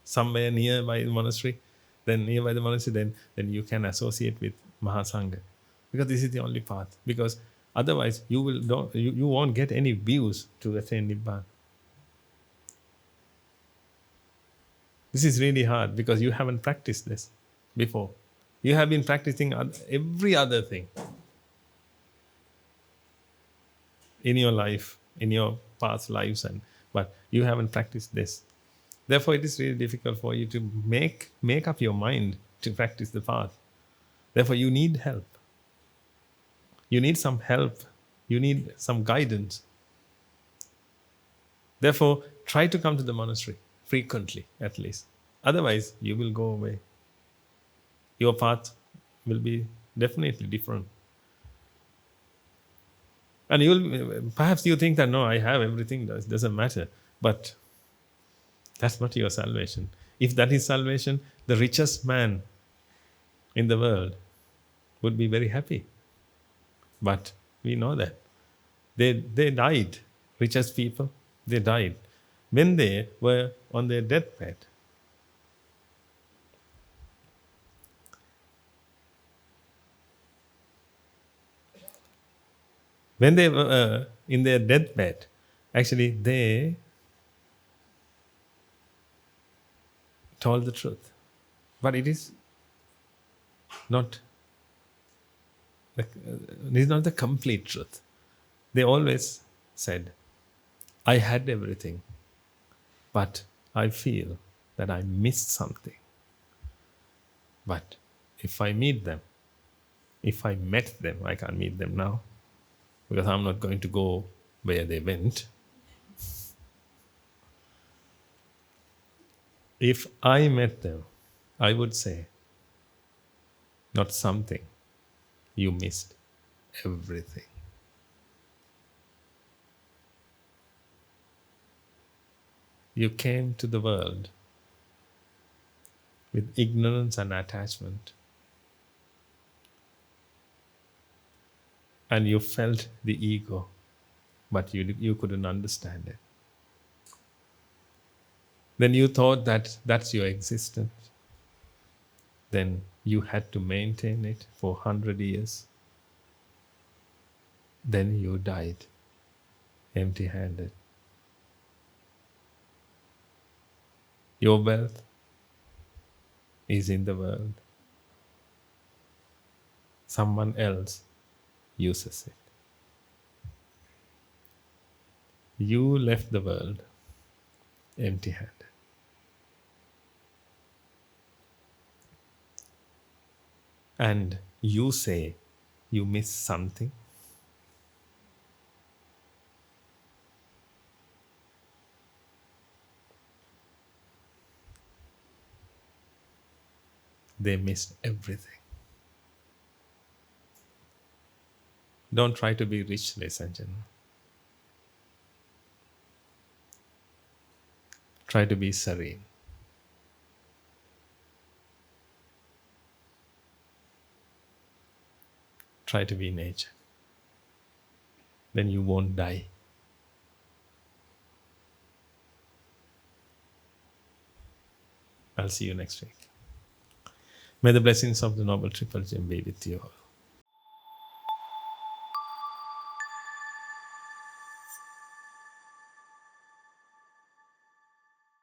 somewhere nearby the monastery. Then you can associate with Mahasangha, because this is the only path. Because otherwise, you won't get any views to attain Nibbana. This is really hard because you haven't practiced this before. You have been practicing every other thing in your life, in your past lives, but you haven't practiced this. Therefore, it is really difficult for you to make up your mind to practice the path. Therefore, you need help. You need some help. You need some guidance. Therefore, try to come to the monastery frequently, at least. Otherwise, you will go away. Your path will be definitely different. And perhaps you think that, no, I have everything, it doesn't matter. But that's not your salvation. If that is salvation, the richest man in the world would be very happy. But we know that. They died. Richest people, they died when they were on their deathbed. When they were in their deathbed, actually they told the truth. But it is not the complete truth. They always said, I had everything, but I feel that I missed something. But if I met them, I can't meet them now because I'm not going to go where they went. If I met them, I would say, not something, you missed everything. You came to the world with ignorance and attachment, and you felt the ego, but you couldn't understand it. Then you thought that that's your existence. Then you had to maintain it for 100 years. Then you died empty handed. Your wealth is in the world. Someone else uses it. You left the world empty handed. And you say you miss something. They missed everything. Don't try to be rich, ladies and gentlemen. Try to be serene. Try to be nature. Then you won't die. I'll see you next week. May the blessings of the Noble Triple Gem be with you all.